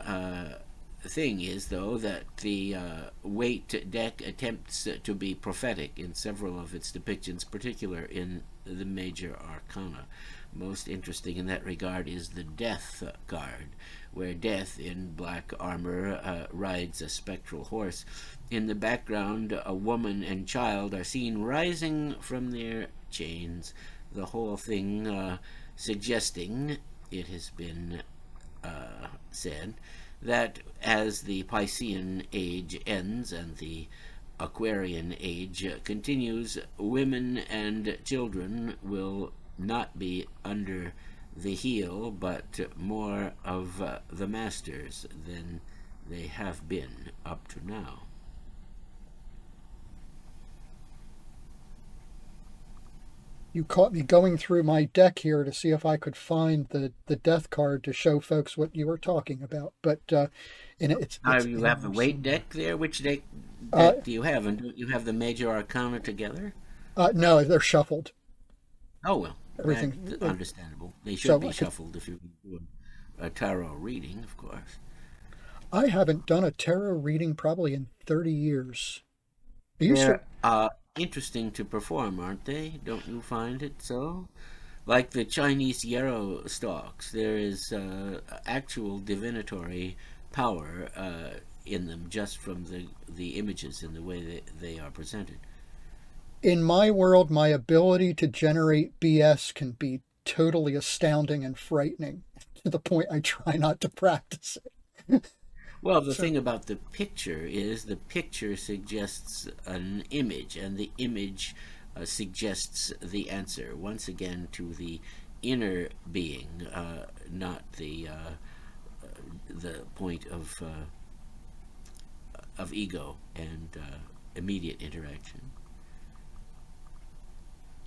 thing is, though, that the Waite deck attempts to be prophetic in several of its depictions, particularly in the major arcana. Most interesting in that regard is the Death card, where Death in black armor rides a spectral horse. In the background, a woman and child are seen rising from their chains, the whole thing suggesting, it has been said, that as the Piscean age ends and the Aquarian age continues, women and children will not be under the heel, but more of the masters than they have been up to now. You caught me going through my deck here to see if I could find the death card to show folks what you were talking about. But it's you have the Waite deck there? Which deck do you have? And don't you have the major arcana together? No, they're shuffled. Oh, well, everything understandable. They should be shuffled if you're doing a tarot reading, of course. I haven't done a tarot reading probably in 30 years. They're interesting to perform, aren't they? Don't you find it so? Like the Chinese yarrow stalks, there is actual divinatory power in them just from the images and the way they are presented. In my world, my ability to generate BS can be totally astounding and frightening to the point I try not to practice it. Well, the thing about the picture is the picture suggests an image, and the image suggests the answer, once again to the inner being, not the point of ego and immediate interaction.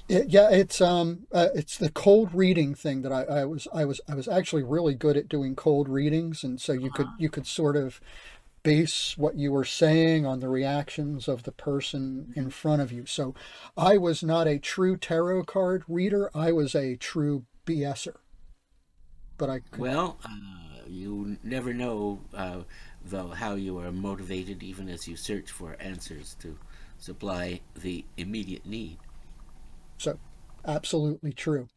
It's the cold reading thing that I was actually really good at doing cold readings, and so you could sort of base what you were saying on the reactions of the person in front of you. So I was not a true tarot card reader. I was a true BSer. But I could... Well, you never know, though, how you are motivated, even as you search for answers to supply the immediate need. So, absolutely true.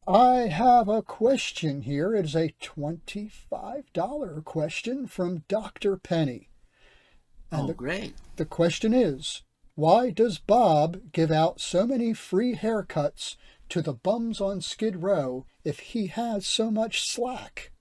I have a question here. It is a $25 question from Dr. Penny. And great. The question is, why does Bob give out so many free haircuts to the bums on Skid Row if he has so much slack?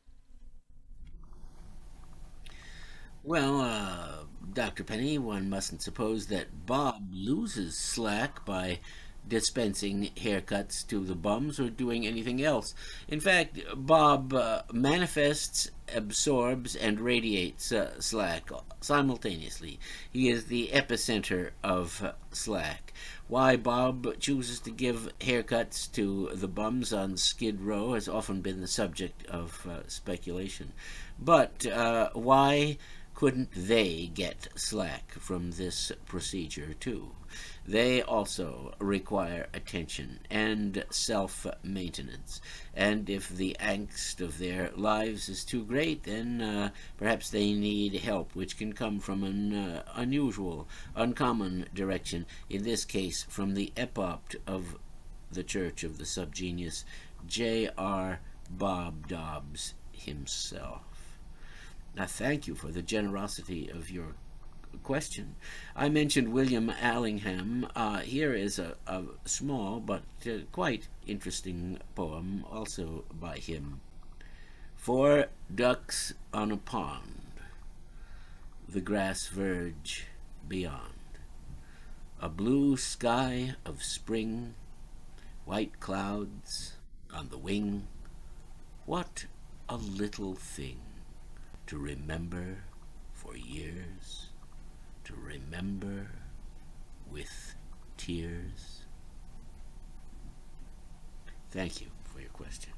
Well, Dr. Penny, one mustn't suppose that Bob loses slack by dispensing haircuts to the bums or doing anything else. In fact, Bob manifests, absorbs, and radiates slack simultaneously. He is the epicenter of slack. Why Bob chooses to give haircuts to the bums on Skid Row has often been the subject of speculation. But why couldn't they get slack from this procedure too? They also require attention and self-maintenance, and if the angst of their lives is too great, then perhaps they need help, which can come from an unusual, uncommon direction, in this case from the epopt of the Church of the Subgenius, J.R. Bob Dobbs himself. Now, thank you for the generosity of your question. I mentioned William Allingham. Here is a small but quite interesting poem, also by him. 4 ducks on a pond, the grass verge beyond, a blue sky of spring, white clouds on the wing. What a little thing to remember for years, to remember with tears. Thank you for your question.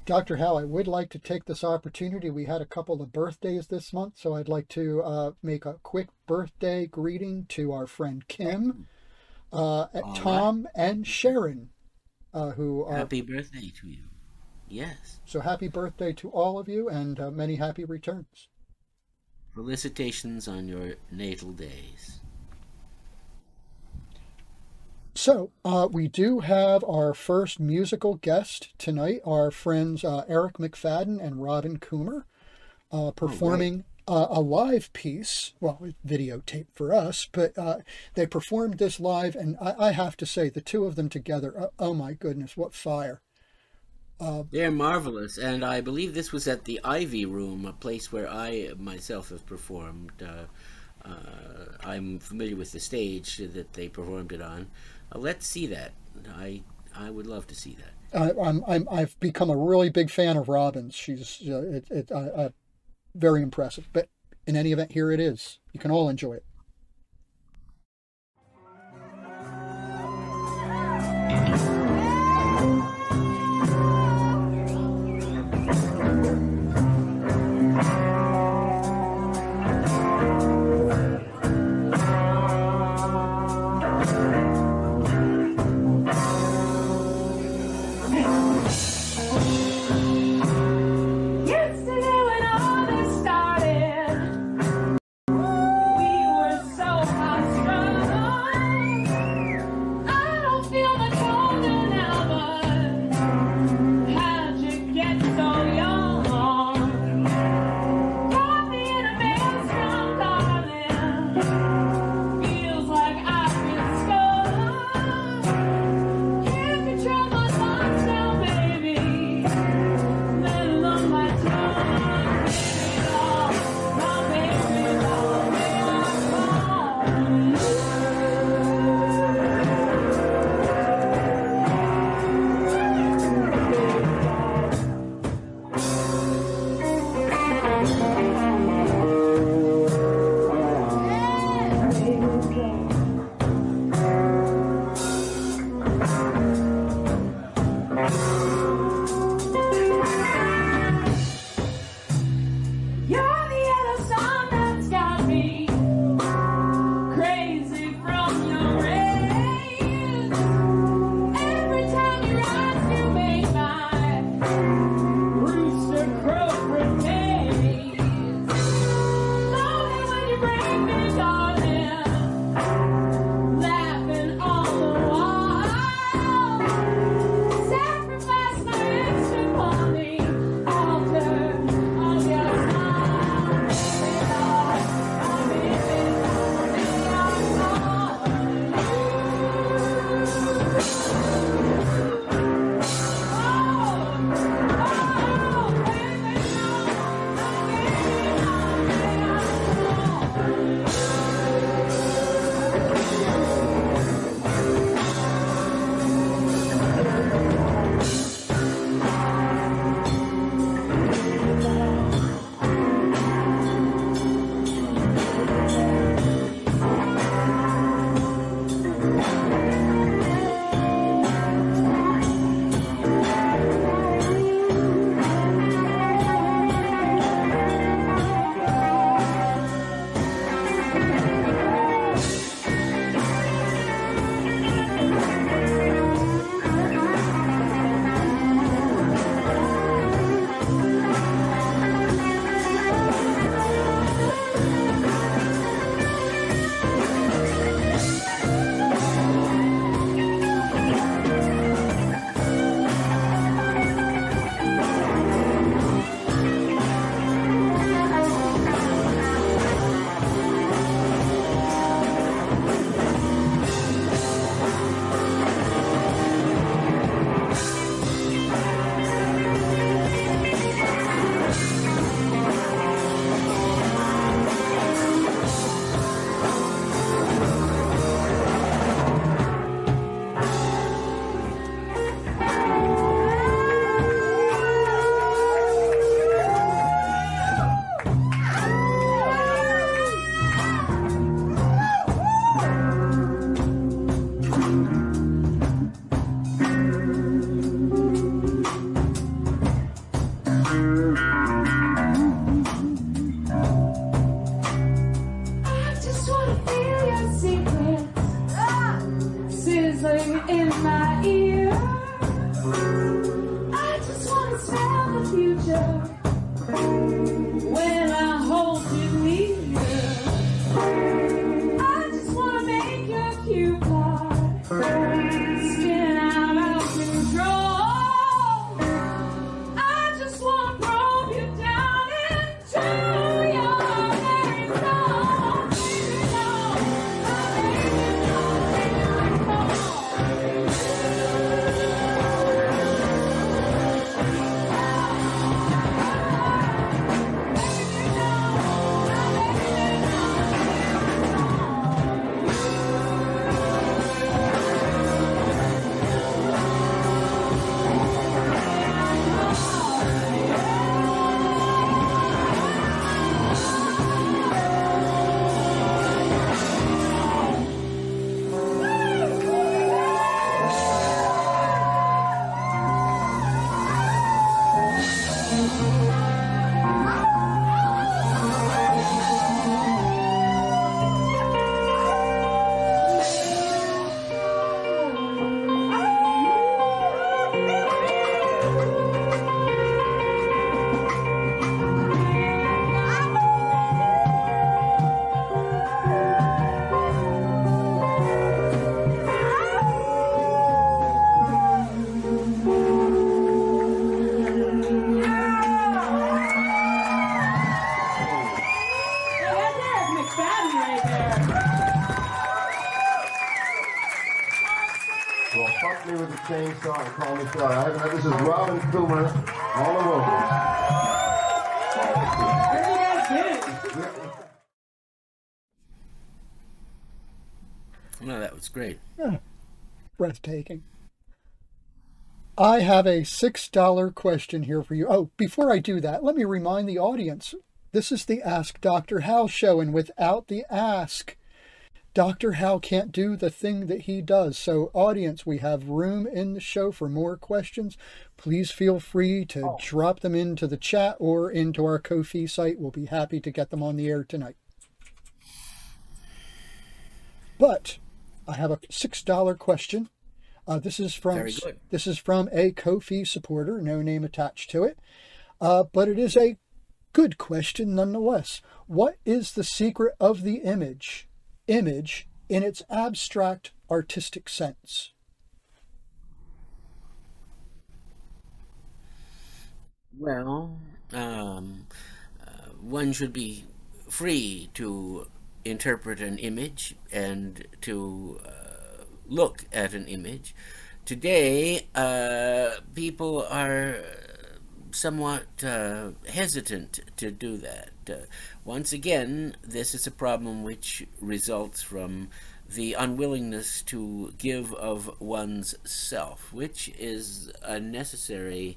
Dr. Hal, I would like to take this opportunity. We had a couple of birthdays this month, so I'd like to make a quick birthday greeting to our friend Kim, Tom, and Sharon, who are... Happy birthday to you. Yes. So happy birthday to all of you, and many happy returns. Felicitations on your natal days. So we do have our first musical guest tonight, our friends Eric McFadden and Robin Coomer, performing a live piece. Well, videotape for us, but they performed this live, and I have to say, the two of them together, oh my goodness, what fire. They're marvelous, and I believe this was at the Ivy Room, a place where I myself have performed. I'm familiar with the stage that they performed it on. Let's see that. I would love to see that. I've become a really big fan of Robin's. She's very impressive. But in any event, here it is. You can all enjoy it. Yesterday when all this started, we were you in my ear. I just want to smell the future when I hold you near. I just want to make your cue card spin out of control. I just want to probe you down into your very soul. Baby, no, Well, fuck me with the chainsaw and call me sorry. This is Robin Coomer, all the vocals. No, that was great. Yeah. Breathtaking. I have a $6 question here for you. Oh, before I do that, let me remind the audience, this is the Ask Dr. Hal show, and without the ask, Dr. Hal can't do the thing that he does. So, audience, we have room in the show for more questions. Please feel free to drop them into the chat or into our Ko-fi site. We'll be happy to get them on the air tonight. But I have a $6 question. This is from a Ko-fi supporter, no name attached to it, but it is a good question nonetheless. What is the secret of the image in its abstract artistic sense? Well, one should be free to interpret an image and to look at an image. Today, people are somewhat hesitant to do that. Once again, this is a problem which results from the unwillingness to give of one's self, which is a necessary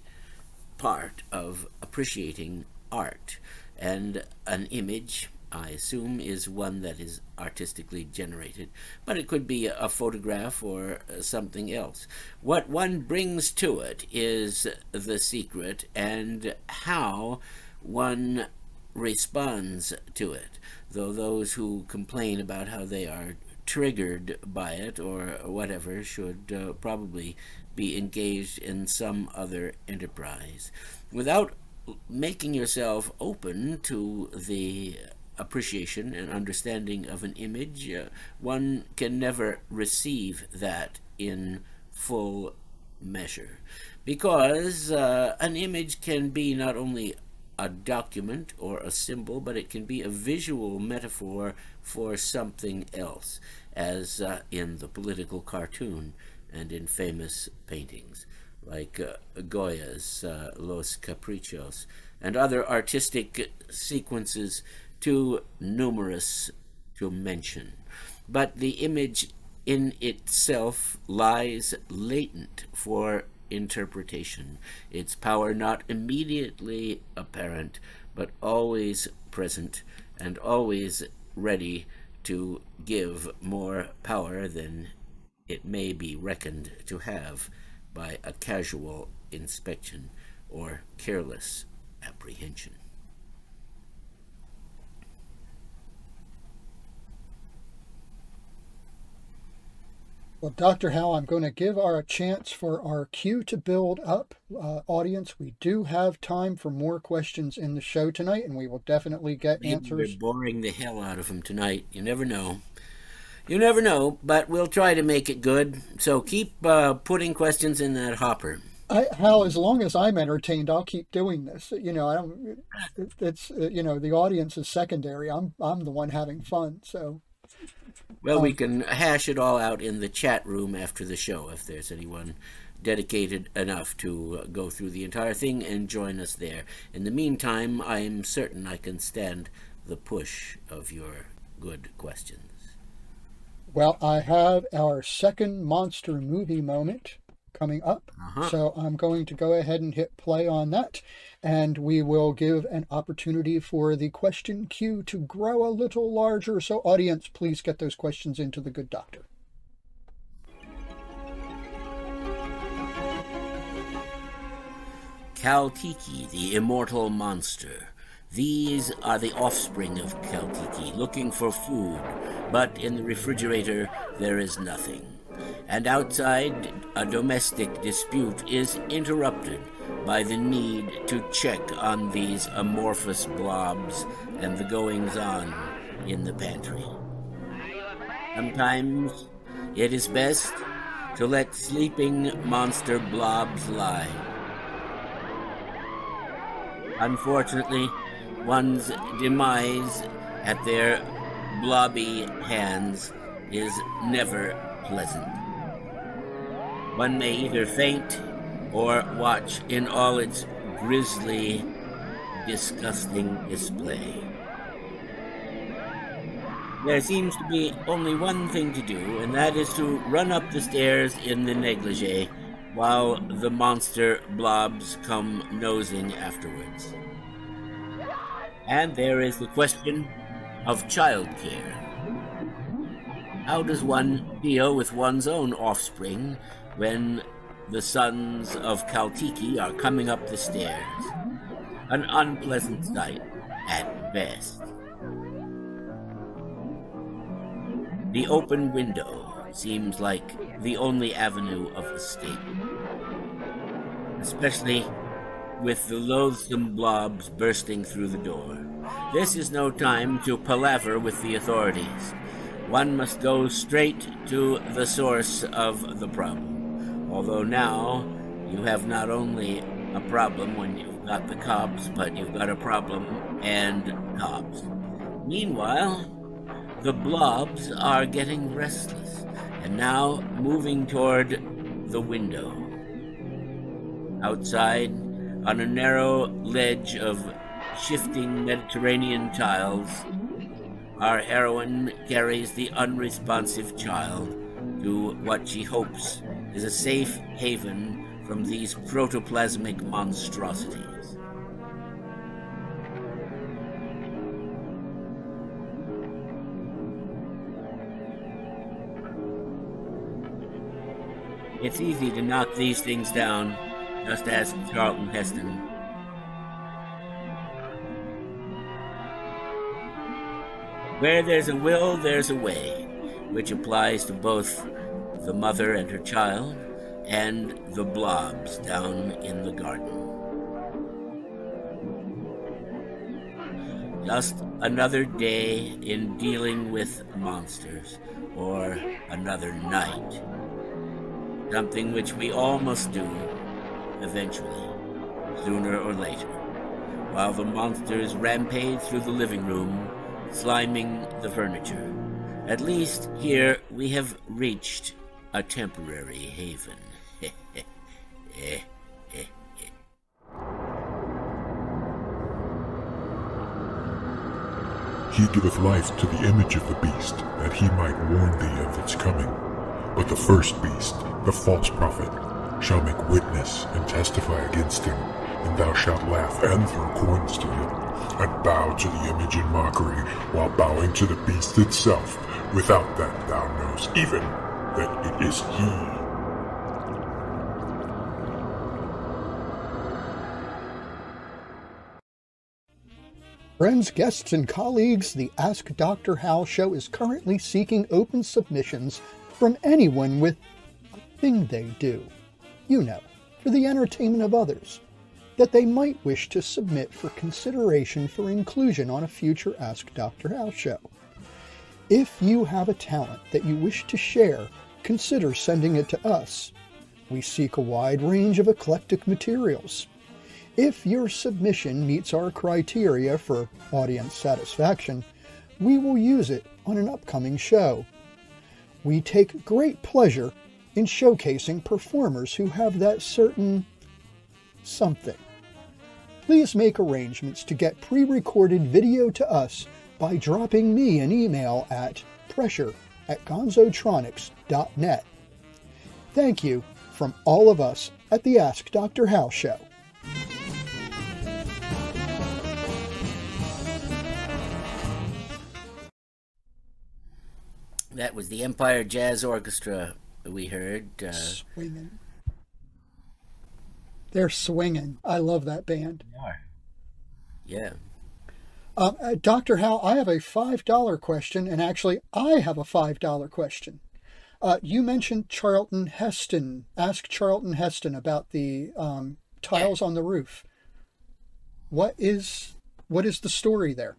part of appreciating art. And an image, I assume, is one that is artistically generated, but it could be a photograph or something else. What one brings to it is the secret, and how one responds to it. Though those who complain about how they are triggered by it or whatever should probably be engaged in some other enterprise. Without making yourself open to the appreciation and understanding of an image, one can never receive that in full measure, because an image can be not only a document or a symbol, but it can be a visual metaphor for something else, as in the political cartoon and in famous paintings like Goya's Los Caprichos and other artistic sequences too numerous to mention. But the image in itself lies latent for interpretation, its power not immediately apparent, but always present and always ready to give more power than it may be reckoned to have by a casual inspection or careless apprehension. Well, Dr. Hal, I'm going to give a chance for our queue to build up. Audience, we do have time for more questions in the show tonight, and we will definitely get Maybe answers. we're boring the hell out of him tonight. You never know. You never know, but we'll try to make it good. So keep putting questions in that hopper. Hal, as long as I'm entertained, I'll keep doing this. You know, I don't. It's you know, the audience is secondary. I'm the one having fun. So. Well, we can hash it all out in the chat room after the show if there's anyone dedicated enough to go through the entire thing and join us there. In the meantime, I'm certain I can stand the push of your good questions. Well, I have our second monster movie moment coming up. So I'm going to go ahead and hit play on that, and we will give an opportunity for the question queue to grow a little larger. So audience, please get those questions into the good doctor. Kaltiki, the immortal monster. These are the offspring of Kaltiki, looking for food, but in the refrigerator there is nothing. And outside, a domestic dispute is interrupted by the need to check on these amorphous blobs and the goings-on in the pantry. Sometimes it is best to let sleeping monster blobs lie. Unfortunately, one's demise at their blobby hands is never pleasant. One may either faint or watch in all its grisly, disgusting display. There seems to be only one thing to do, and that is to run up the stairs in the negligee while the monster blobs come nosing afterwards. And there is the question of childcare. How does one deal with one's own offspring when the sons of Kaltiki are coming up the stairs? An unpleasant sight at best. The open window seems like the only avenue of escape, especially with the loathsome blobs bursting through the door. This is no time to palaver with the authorities. One must go straight to the source of the problem. Although now you have not only a problem when you've got the cops, but you've got a problem and cops. Meanwhile, the blobs are getting restless and now moving toward the window. Outside, on a narrow ledge of shifting Mediterranean tiles, our heroine carries the unresponsive child to what she hopes is a safe haven from these protoplasmic monstrosities. It's easy to knock these things down. Just ask Charlton Heston. Where there's a will, there's a way, which applies to both the mother and her child and the blobs down in the garden. Just another day in dealing with monsters, or another night. Something which we all must do, eventually, sooner or later, while the monsters rampage through the living room, sliming the furniture. At least here we have reached a temporary haven. He giveth life to the image of the beast, that he might warn thee of its coming. But the first beast, the false prophet, shall make witness and testify against him, and thou shalt laugh and throw coins to him, and bow to the image in mockery, while bowing to the beast itself, without that thou knowest even that it is he. Friends, guests, and colleagues, the Ask Dr. Hal show is currently seeking open submissions from anyone with a thing they do, you know, for the entertainment of others, that they might wish to submit for consideration for inclusion on a future Ask Dr. Hal show. If you have a talent that you wish to share, consider sending it to us. We seek a wide range of eclectic materials. If your submission meets our criteria for audience satisfaction, we will use it on an upcoming show. We take great pleasure in showcasing performers who have that certain something. Please make arrangements to get pre-recorded video to us by dropping me an email at pressure@gonzotronics.net. Thank you from all of us at the Ask Dr. Hal show. That was the Empire Jazz Orchestra we heard. Swinging. They're swinging. I love that band. They are. Yeah. Dr. Hal, I have a $5 question, and actually I have a $5 question. You mentioned Charlton Heston. Ask Charlton Heston about the tiles on the roof. What is the story there?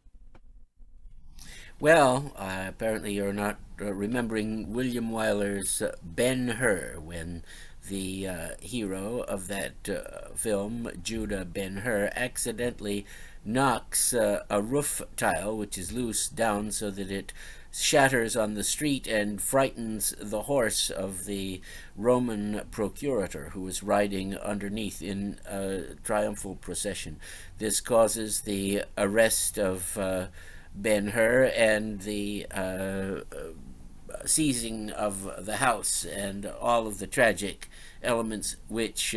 Well, apparently you're not remembering William Wyler's Ben-Hur, when the hero of that film, Judah Ben-Hur, accidentally knocks a roof tile, which is loose, down so that it shatters on the street and frightens the horse of the Roman procurator who was riding underneath in a triumphal procession. This causes the arrest of Ben-Hur and the seizing of the house and all of the tragic elements which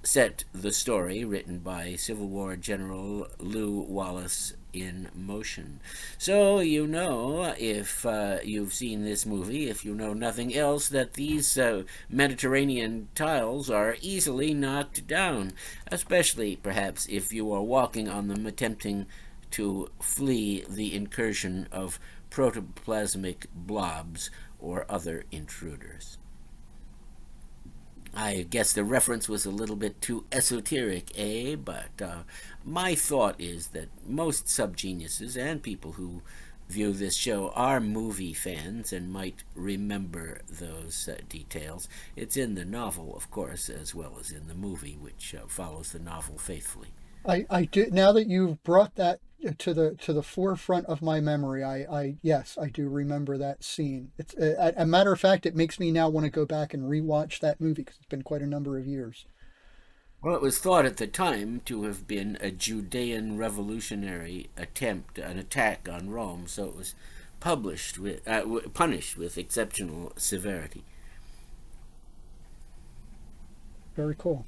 set the story, written by Civil War General Lew Wallace, in motion. So you know, if you've seen this movie, if you know nothing else, that these Mediterranean tiles are easily knocked down, especially perhaps if you are walking on them attempting to flee the incursion of protoplasmic blobs or other intruders. I guess the reference was a little bit too esoteric, eh? But my thought is that most subgeniuses and people who view this show are movie fans and might remember those details. It's in the novel, of course, as well as in the movie, which follows the novel faithfully. I do. Now that you've brought that to the forefront of my memory, yes, I do remember that scene. It's a matter of fact, it makes me now want to go back and rewatch that movie because it's been quite a number of years. Well, it was thought at the time to have been a Judean revolutionary attempt, an attack on Rome, so it was punished with exceptional severity. Very cool.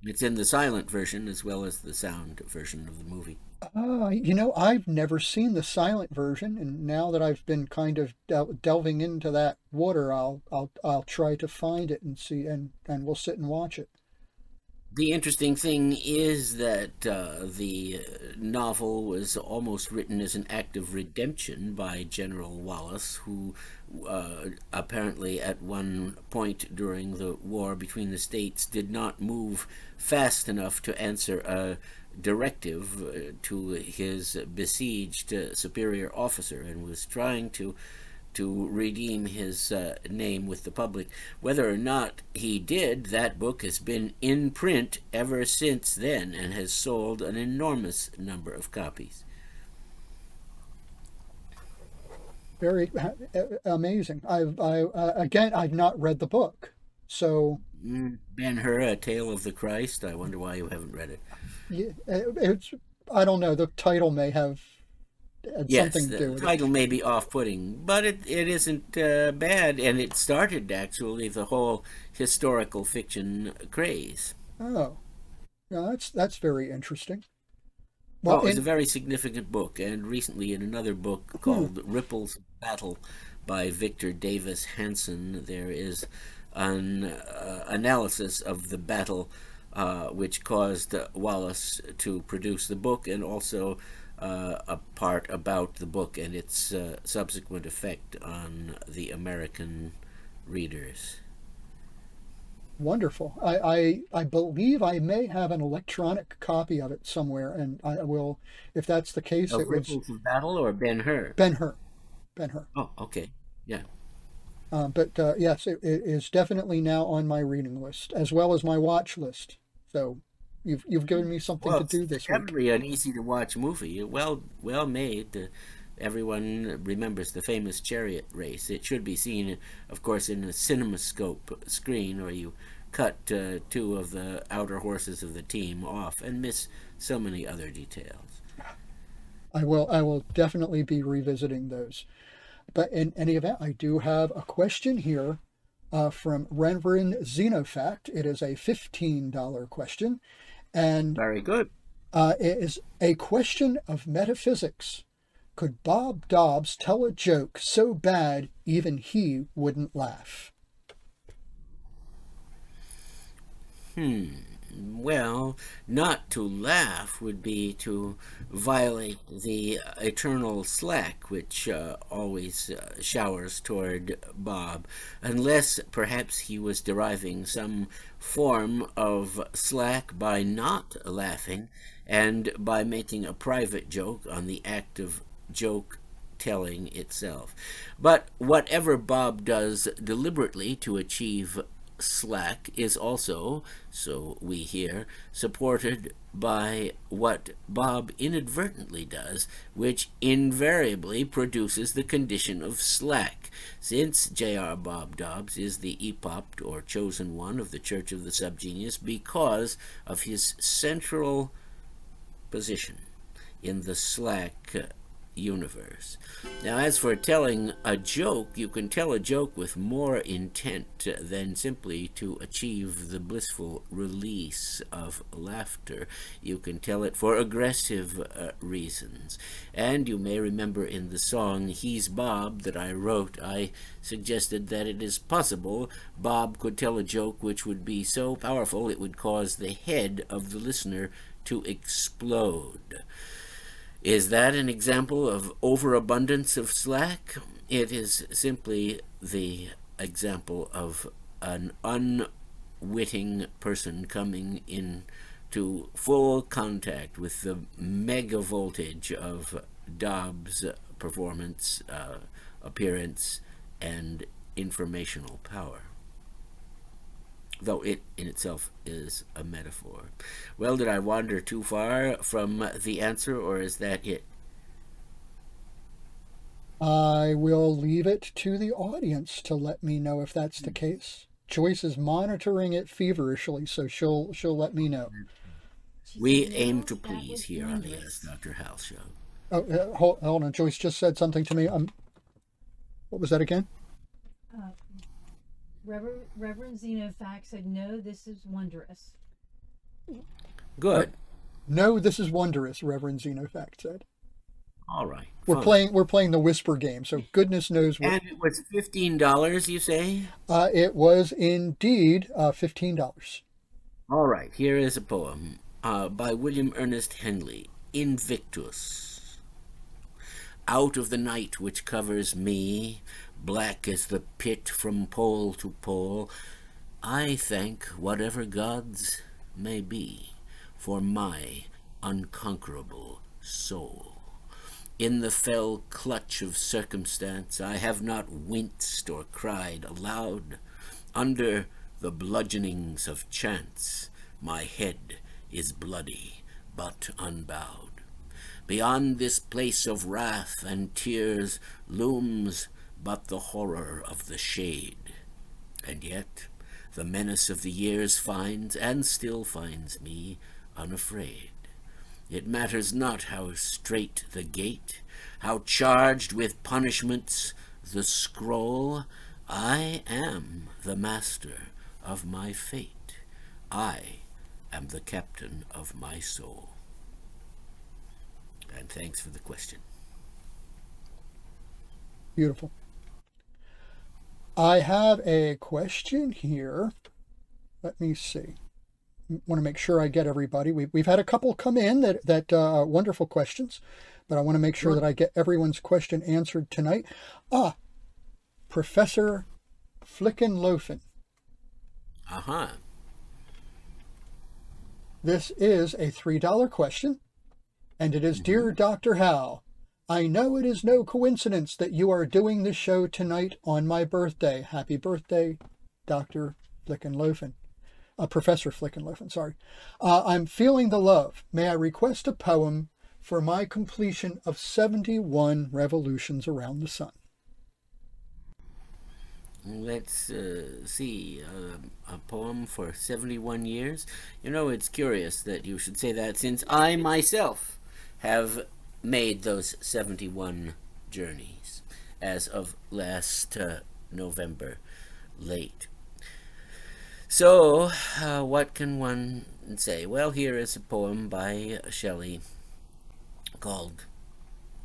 It's in the silent version as well as the sound version of the movie. You know, I've never seen the silent version, and now that I've been kind of delving into that water, I'll try to find it and see, and we'll sit and watch it. The interesting thing is that the novel was almost written as an act of redemption by General Wallace, who apparently at one point during the war between the states did not move fast enough to answer a directive to his besieged superior officer, and was trying to redeem his name with the public. Whether or not he did, that book has been in print ever since then and has sold an enormous number of copies. Very amazing. I've not read the book, so Ben-Hur, A Tale of the Christ. I wonder why you haven't read it. Yeah, I don't know. The title may have something to do with it. The title may be off-putting, but it isn't bad, and it started actually the whole historical fiction craze. Oh, yeah, that's very interesting. Well, it was a very significant book, and recently in another book called Ripples of Battle by Victor Davis Hanson, there is an analysis of the battle which caused Wallace to produce the book, and also a part about the book and its subsequent effect on the American readers. Wonderful. I believe I may have an electronic copy of it somewhere, and I will, if that's the case, Of it was Ripples of Battle or Ben-Hur? Ben-Hur. Ben-Hur. Oh, okay. Yeah. But yes, it is definitely now on my reading list, as well as my watch list. So you've given me something Well, to do it's this week. definitely an easy to watch movie. Well made. Everyone remembers the famous chariot race. It should be seen, of course, in a cinemascope screen, or you cut two of the outer horses of the team off and miss so many other details. I will definitely be revisiting those. But in any event, I do have a question here from Reverend Xenofact. It is a $15 question, and Very good. it is a question of metaphysics. Could Bob Dobbs tell a joke so bad even he wouldn't laugh? Well, not to laugh would be to violate the eternal slack which always showers toward Bob, unless perhaps he was deriving some form of slack by not laughing and by making a private joke on the act of joke telling itself. But whatever Bob does deliberately to achieve slack is also, so we hear, supported by what Bob inadvertently does, which invariably produces the condition of slack, since J.R. Bob Dobbs is the epopt or chosen one of the Church of the Subgenius because of his central position in the slack universe. Now, as for telling a joke, you can tell a joke with more intent than simply to achieve the blissful release of laughter. You can tell it for aggressive reasons. And you may remember in the song He's Bob that I wrote, I suggested that it is possible Bob could tell a joke which would be so powerful it would cause the head of the listener to explode. Is that an example of overabundance of slack? It is simply the example of an unwitting person coming into full contact with the mega voltage of Dobbs' performance, appearance, and informational power, though it in itself is a metaphor. Well, did I wander too far from the answer, or is that it? I will leave it to the audience to let me know if that's the case. Joyce is monitoring it feverishly, so she'll let me know. We aim to please here on the Ask Dr. Hal show. Oh, hold on. Joyce just said something to me. What was that again? Reverend Xenofact said, "No, this is wondrous." Good. No, this is wondrous, Reverend Xenofact said. All right. We're playing the whisper game, so goodness knows what. And it was $15, you say? It was indeed $15. All right. Here is a poem by William Ernest Henley, Invictus. Out of the night which covers me, black as the pit from pole to pole, I thank whatever gods may be for my unconquerable soul. In the fell clutch of circumstance, I have not winced or cried aloud. Under the bludgeonings of chance, my head is bloody but unbowed. Beyond this place of wrath and tears looms but the horror of the shade. And yet the menace of the years finds, and still finds me, unafraid. It matters not how strait the gate, how charged with punishments the scroll, I am the master of my fate. I am the captain of my soul. And thanks for the question. Beautiful. I have a question here. Let me see. want to make sure I get everybody. We've had a couple come in that wonderful questions, but I want to make sure that I get everyone's question answered tonight. Professor Flickenlofen. Uh-huh. This is a $3 question, and it is, Dear Dr. Hal, I know it is no coincidence that you are doing this show tonight on my birthday. Happy birthday, Dr. Flickenlofen. Professor Flickenlofen, sorry. I'm feeling the love. May I request a poem for my completion of 71 revolutions around the sun? Let's see, a poem for 71 years. You know, it's curious that you should say that, since I myself have made those 71 journeys as of last November late. So, what can one say? Well, here is a poem by Shelley called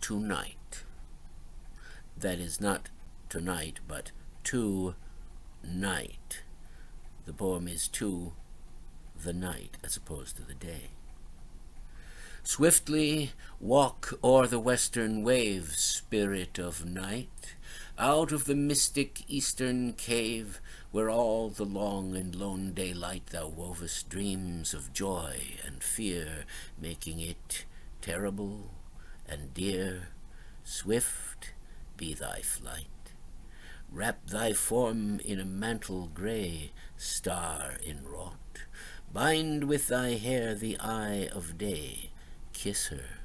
Tonight. That is not tonight, but to-night. The poem is to the night as opposed to the day. Swiftly walk o'er the western waves, spirit of night, out of the mystic eastern cave, where all the long and lone daylight thou wovest dreams of joy and fear, making it terrible and dear. Swift be thy flight. Wrap thy form in a mantle grey, star inwrought. Bind with thy hair the eye of day. Kiss her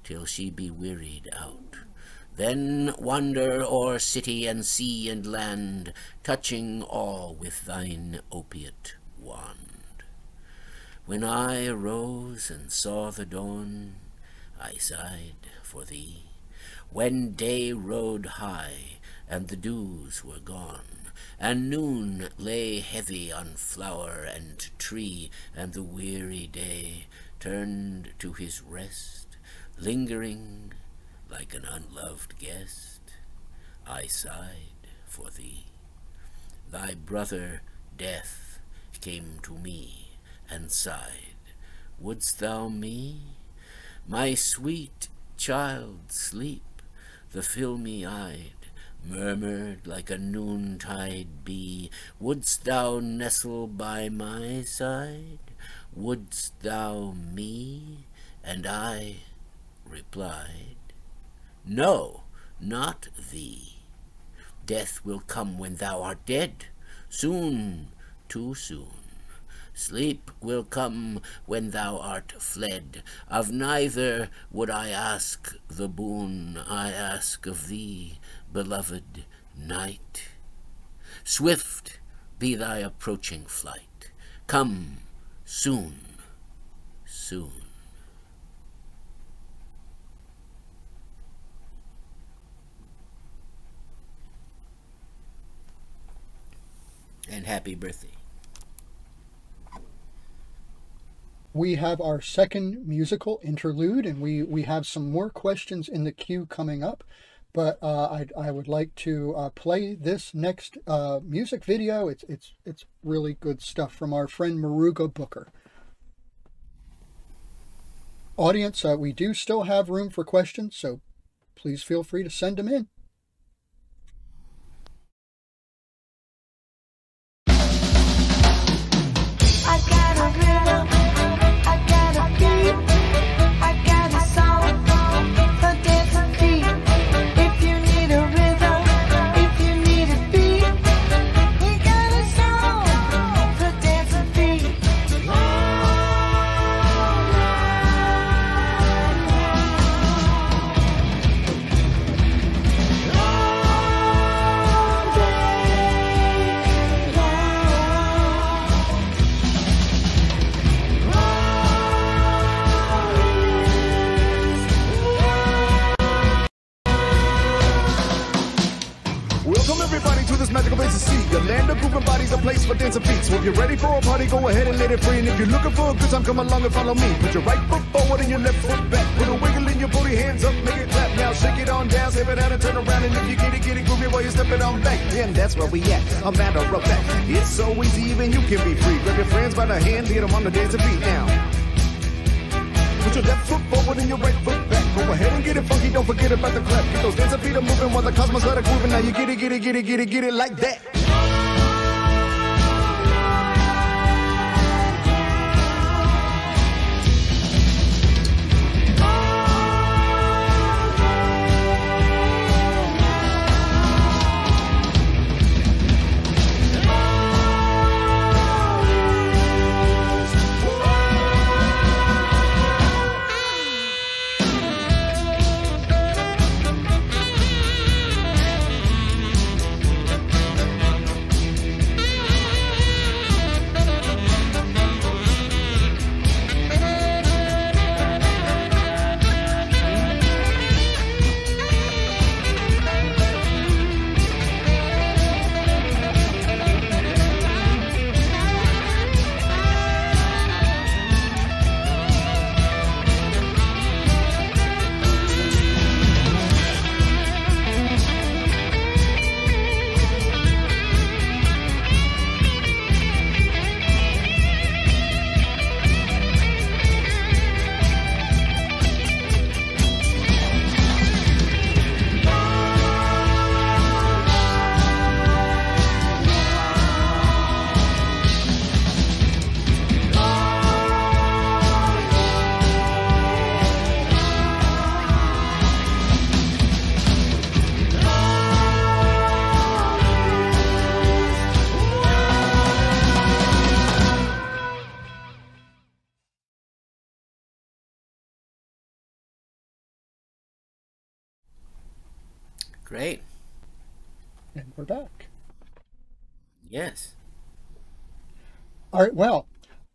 till she be wearied out. Then wander o'er city and sea and land, touching all with thine opiate wand. When I arose and saw the dawn, I sighed for thee. When day rode high and the dews were gone, and noon lay heavy on flower and tree, and the weary day turned to his rest, lingering like an unloved guest, I sighed for thee. Thy brother Death came to me and sighed, Wouldst thou me, my sweet child, sleep? The filmy-eyed murmured like a noontide bee, Wouldst thou nestle by my side? Wouldst thou me? And I replied, No, not thee. Death will come when thou art dead, soon, too soon. Sleep will come when thou art fled. Of neither would I ask the boon I ask of thee, beloved night. Swift be thy approaching flight. Come soon, soon. And happy birthday. We have our second musical interlude, and we have some more questions in the queue coming up. But I would like to play this next music video. It's really good stuff from our friend Maruga Booker. Audience, we do still have room for questions, so please feel free to send them in. I got a rhythm, I got a beat, I got a song for dancing feet. If you need a rhythm, if you need a beat, we got a song for dancing feet. Welcome everybody to this magical place to see. A land of moving bodies, a place for dancing feet. So if you're ready for a party, go ahead and let it free. And if you're looking for a good time, come along and follow me. Put your right foot forward and your left foot back. Put a wiggle in your booty, hands up, make it clap. Now shake it on down, save it out and turn around. And if you get it groovy while you're step it on back. And that's where we at. A matter of fact, it's so easy, even you can be free. Grab your friends by the hand, lead them on the dancing beat now. Put your left foot forward and your right foot back. Go ahead and get it funky, don't forget about the clap. Get those dancing feet moving while the cosmos let it groove. Now you get it like that. Great. And we're back. Yes. All right, well,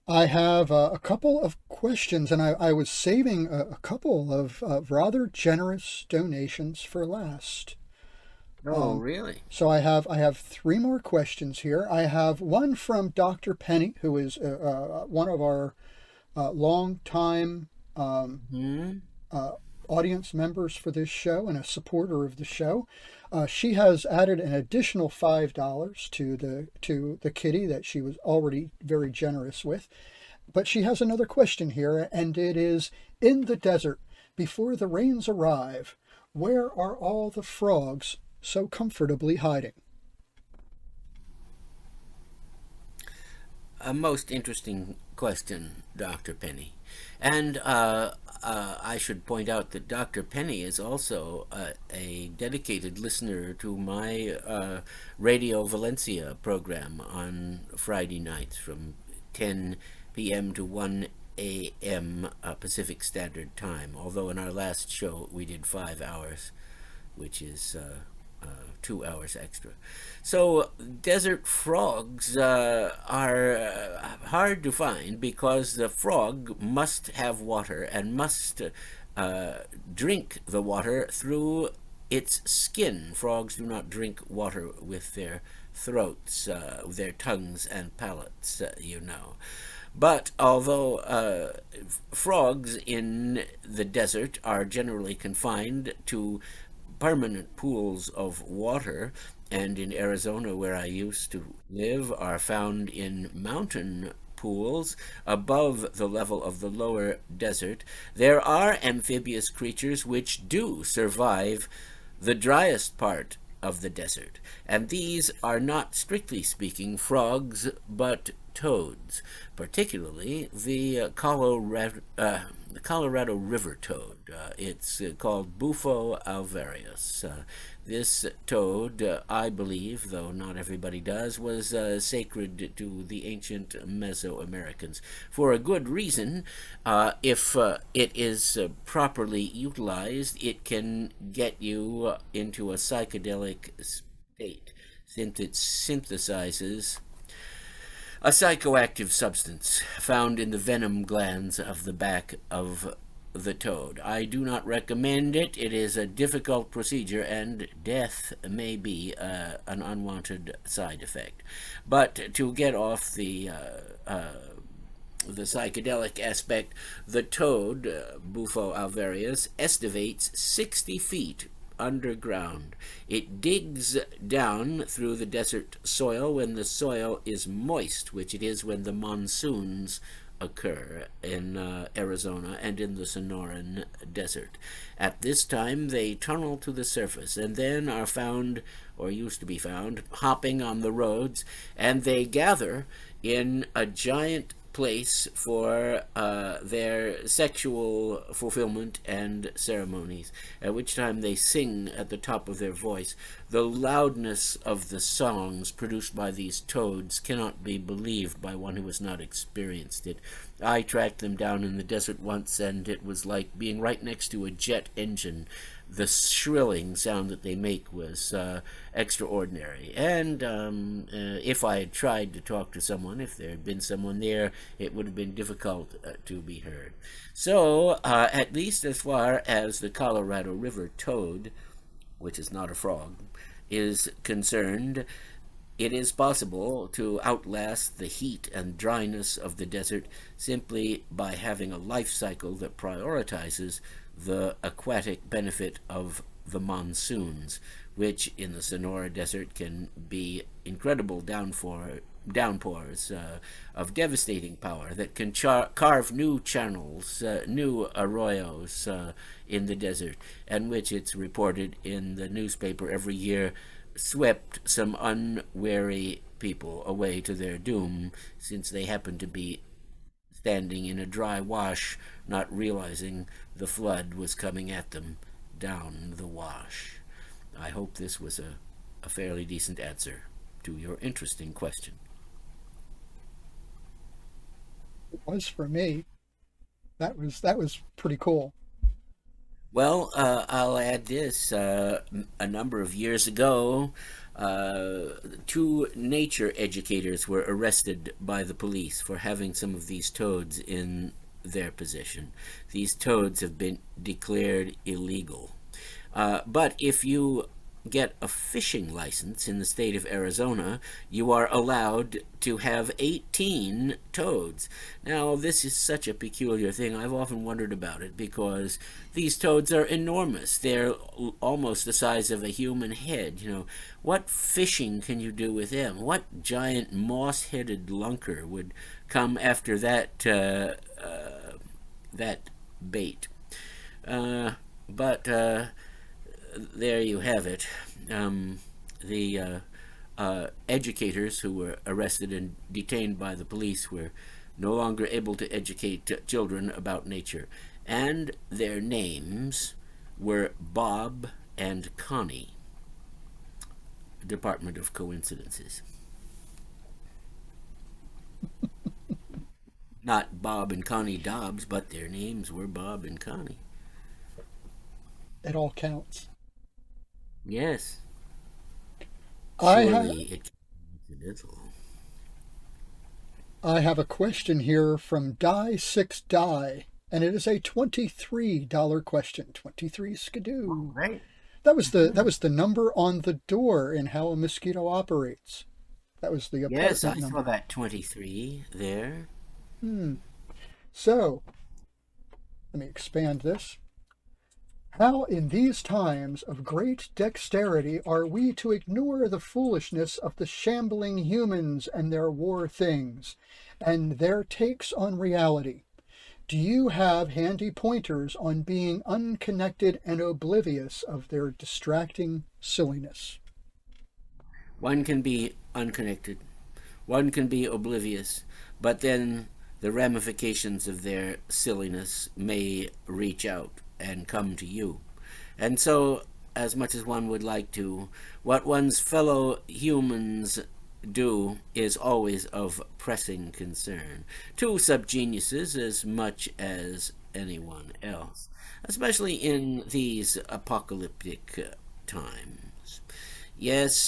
I have a couple of questions, and I was saving a couple of rather generous donations for last. Oh, really? So I have 3 more questions here. I have one from Dr. Penny, who is one of our long-time audience members for this show and a supporter of the show. She has added an additional $5 to the kitty that she was already very generous with. But she has another question here, and it is, in the desert, before the rains arrive, where are all the frogs so comfortably hiding? A most interesting question, Dr. Penny. And I should point out that Dr. Penny is also a dedicated listener to my Radio Valencia program on Friday nights from 10 p.m. to 1 a.m. Pacific Standard Time. Although in our last show we did 5 hours, which is 2 hours extra. So desert frogs are hard to find because the frog must have water and must drink the water through its skin. Frogs do not drink water with their throats, their tongues and palates, you know. But although frogs in the desert are generally confined to permanent pools of water, and in Arizona, where I used to live, are found in mountain pools above the level of the lower desert, there are amphibious creatures which do survive the driest part of the desert, and these are not, strictly speaking, frogs, but toads, particularly the Colorado River toad. It's called Bufo alvarius. This toad, I believe, though not everybody does, was sacred to the ancient Mesoamericans for a good reason. If it is properly utilized, it can get you into a psychedelic state, since it synthesizes a psychoactive substance found in the venom glands of the back of the toad. I do not recommend it. It is a difficult procedure, and death may be an unwanted side effect. But to get off the psychedelic aspect, the toad, Bufo alvarius, estivates 60 feet underground. It digs down through the desert soil when the soil is moist, which it is when the monsoons occur in Arizona and in the Sonoran Desert. At this time, they tunnel to the surface and then are found, or used to be found, hopping on the roads, and they gather in a giant place for their sexual fulfillment and ceremonies, at which time they sing at the top of their voice. The loudness of the songs produced by these toads cannot be believed by one who has not experienced it. I tracked them down in the desert once, and it was like being right next to a jet engine. The shrilling sound that they make was extraordinary. And if I had tried to talk to someone, if there had been someone there, it would have been difficult to be heard. So, at least as far as the Colorado River toad, which is not a frog, is concerned, it is possible to outlast the heat and dryness of the desert simply by having a life cycle that prioritizes the aquatic benefit of the monsoons, which in the Sonora Desert can be incredible downpours of devastating power that can carve new channels, new arroyos in the desert, and which, it's reported in the newspaper every year, swept some unwary people away to their doom, since they happened to be standing in a dry wash, not realizing the flood was coming at them down the wash. I hope this was a fairly decent answer to your interesting question. It was for me. That was pretty cool. Well, I'll add this. A number of years ago, 2 nature educators were arrested by the police for having some of these toads in their possession. These toads have been declared illegal. But if you get a fishing license in the state of Arizona, you are allowed to have 18 toads. Now, this is such a peculiar thing. I've often wondered about it, because these toads are enormous. They're almost the size of a human head. You know, what fishing can you do with them? What giant moss-headed lunker would come after that that bait? But there you have it. The educators who were arrested and detained by the police were no longer able to educate children about nature, and their names were Bob and Connie. Department of Coincidences. Not Bob and Connie Dobbs, but their names were Bob and Connie. It all counts. Yes. I have a question here from Die6Die, and it is a $23 question. 23 skidoo. Oh, right. That was the number on the door in How a Mosquito Operates. That was the apartment Yes, I number. saw that 23 there. So, let me expand this. How in these times of great dexterity are we to ignore the foolishness of the shambling humans and their war things, and their takes on reality? Do you have handy pointers on being unconnected and oblivious of their distracting silliness? One can be unconnected. One can be oblivious. But then the ramifications of their silliness may reach out and come to you. And so, as much as one would like to, what one's fellow humans do is always of pressing concern to subgeniuses as much as anyone else, especially in these apocalyptic times. Yes,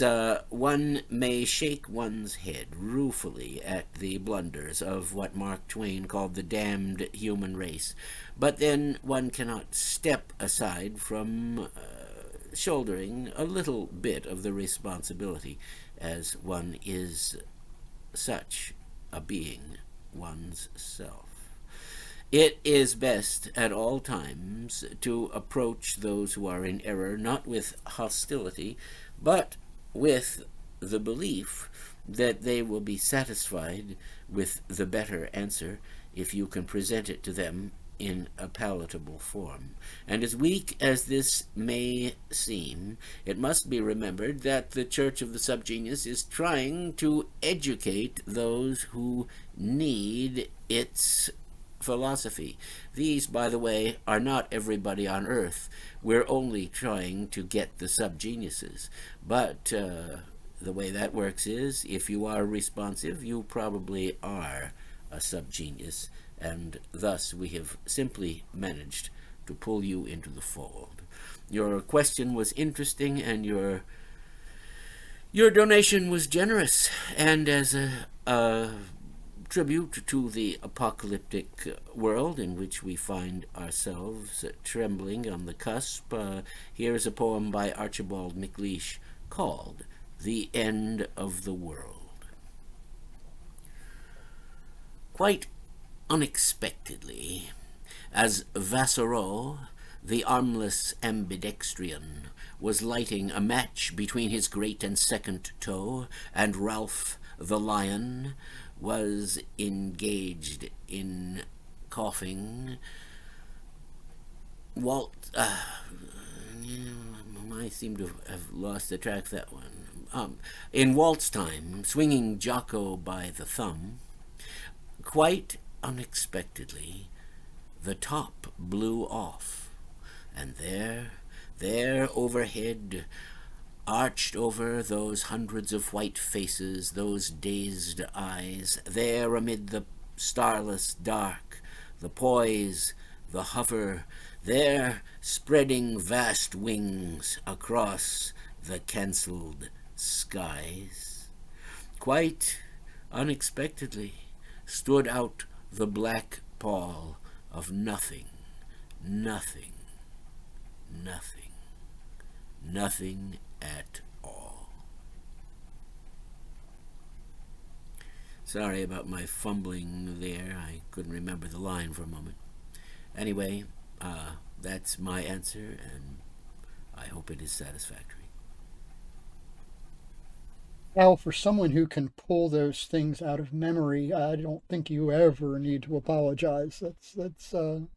one may shake one's head ruefully at the blunders of what Mark Twain called the damned human race, but then one cannot step aside from shouldering a little bit of the responsibility, as one is such a being one's self. It is best at all times to approach those who are in error not with hostility, but with the belief that they will be satisfied with the better answer if you can present it to them in a palatable form. And as weak as this may seem, it must be remembered that the Church of the Subgenius is trying to educate those who need its philosophy. These, by the way, are not everybody on Earth. We're only trying to get the subgeniuses. But the way that works is, if you are responsive, you probably are a subgenius, and thus we have simply managed to pull you into the fold. Your question was interesting, and your donation was generous, and as a tribute to the apocalyptic world in which we find ourselves trembling on the cusp, here's a poem by Archibald MacLeish called The End of the World. Quite unexpectedly, as Vassereau, the armless ambidextrian, was lighting a match between his great and second toe, and Ralph the lion was engaged in coughing, I seem to have lost the track of that one. In waltz time, swinging Jocko by the thumb, quite unexpectedly, the top blew off, and there overhead, arched over those hundreds of white faces, those dazed eyes, there amid the starless dark, the poise, the hover, there spreading vast wings across the cancelled skies, quite unexpectedly stood out the black pall of nothing, nothing, nothing, nothing at all. Sorry about my fumbling there. I couldn't remember the line for a moment. Anyway, that's my answer, and I hope it is satisfactory. Al, for someone who can pull those things out of memory, I don't think you ever need to apologize. It's a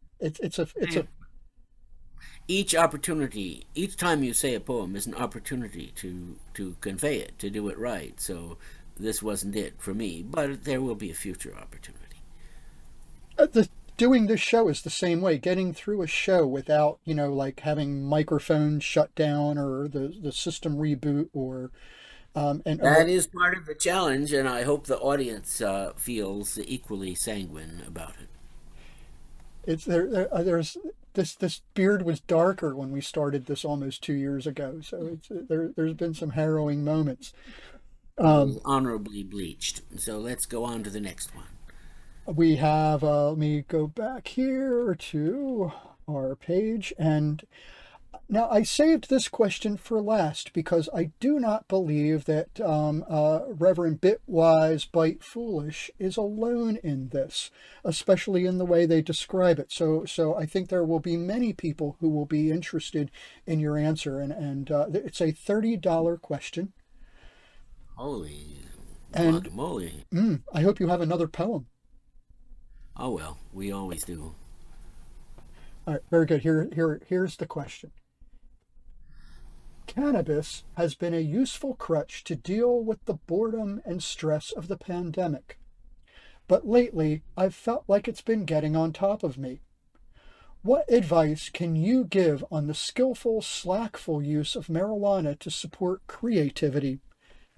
Each opportunity, each time you say a poem is an opportunity to convey it, to do it right. So this wasn't it for me, but there will be a future opportunity. Doing this show is the same way. Getting through a show without, like having microphones shut down or the system reboot or that is part of the challenge, and I hope the audience feels equally sanguine about it. It's there's this beard was darker when we started this almost 2 years ago, so there's been some harrowing moments. Honorably bleached. So let's go on to the next one. We have let me go back here to our page, and now I saved this question for last because I do not believe that Reverend Bitwise Bite Foolish is alone in this, especially in the way they describe it. So I think there will be many people who will be interested in your answer, and it's a $30 question. Holy and guacamole. I hope you have another poem. Oh well, we always do. All right, very good. Here's the question. Cannabis has been a useful crutch to deal with the boredom and stress of the pandemic. But lately, I've felt like it's been getting on top of me. What advice can you give on the skillful, slackful use of marijuana to support creativity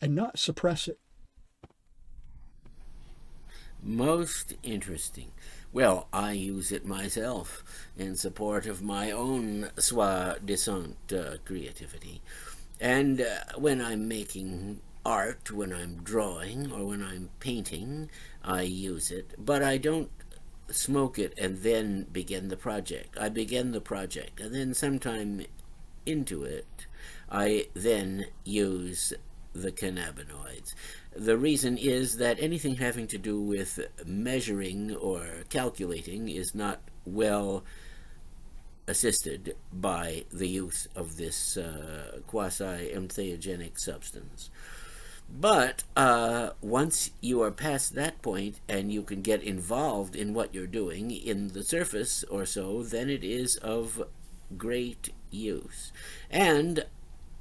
and not suppress it? Most interesting. Well, I use it myself in support of my own soi-disant creativity. And when I'm making art, when I'm drawing, or when I'm painting, I use it. But I don't smoke it and then begin the project. I begin the project, and then sometime into it, I then use the cannabinoids. The reason is that anything having to do with measuring or calculating is not well assisted by the use of this quasi-entheogenic substance. But once you are past that point and you can get involved in what you're doing in the surface or so, then it is of great use. And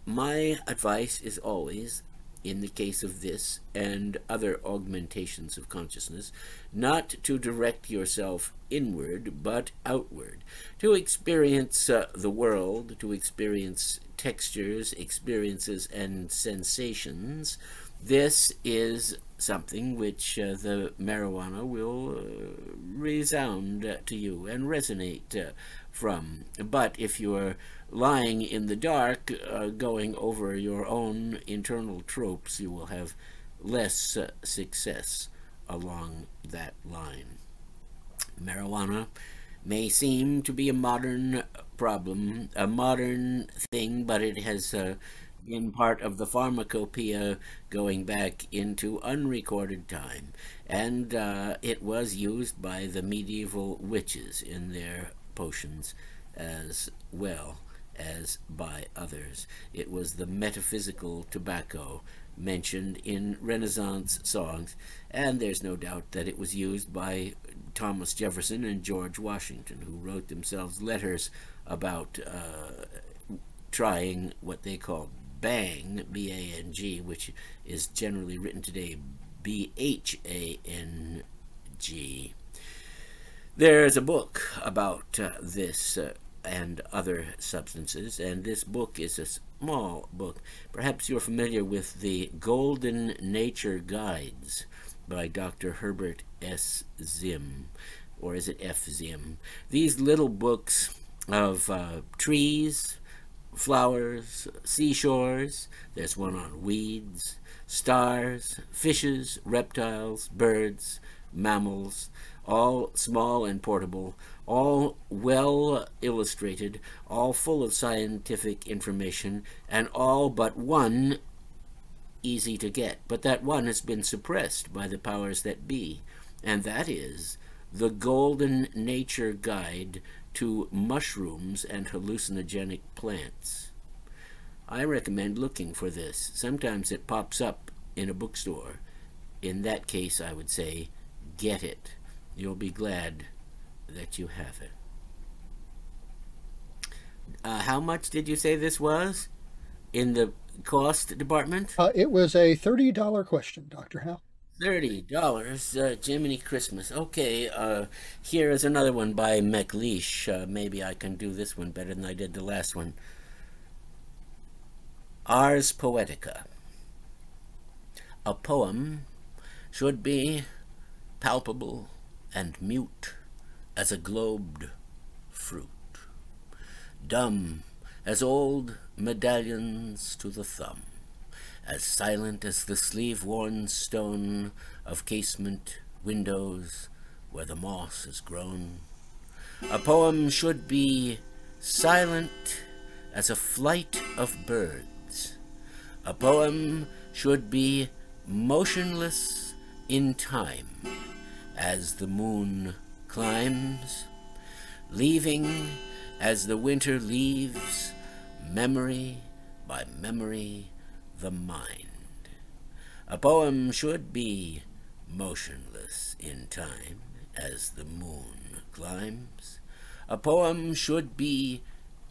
my advice is always, in the case of this and other augmentations of consciousness, not to direct yourself inward but outward, to experience the world, to experience textures, experiences, and sensations. This is something which the marijuana will resound to you and resonate from. But if you're lying in the dark, going over your own internal tropes, you will have less success along that line. Marijuana may seem to be a modern problem, a modern thing, but it has been part of the pharmacopoeia going back into unrecorded time, and it was used by the medieval witches in their potions as well as by others. It was the metaphysical tobacco mentioned in Renaissance songs, and there's no doubt that it was used by Thomas Jefferson and George Washington, who wrote themselves letters about trying what they called bang, B-A-N-G, which is generally written today B-H-A-N-G. There's a book about this and other substances, and this book is a small book. Perhaps you're familiar with the Golden Nature Guides by Dr. Herbert S. Zim, or is it F. Zim? These little books of trees, flowers, seashores, there's one on weeds, stars, fishes, reptiles, birds, mammals, all small and portable, all well illustrated, all full of scientific information, and all but one easy to get. But that one has been suppressed by the powers that be, and that is the Golden Nature Guide to Mushrooms and Hallucinogenic Plants. I recommend looking for this. Sometimes it pops up in a bookstore. In that case, I would say, get it. You'll be glad that you have it. How much did you say this was in the cost department? It was a $30 question, Dr. Hal. $30, Jiminy Christmas. Okay, here is another one by McLeish. Maybe I can do this one better than I did the last one. Ars Poetica. A poem should be palpable and mute as a globed fruit, dumb as old medallions to the thumb, as silent as the sleeve-worn stone of casement windows where the moss has grown. A poem should be silent as a flight of birds. A poem should be motionless in time as the moon climbs, leaving as the winter leaves, memory by memory, the mind. A poem should be motionless in time as the moon climbs. A poem should be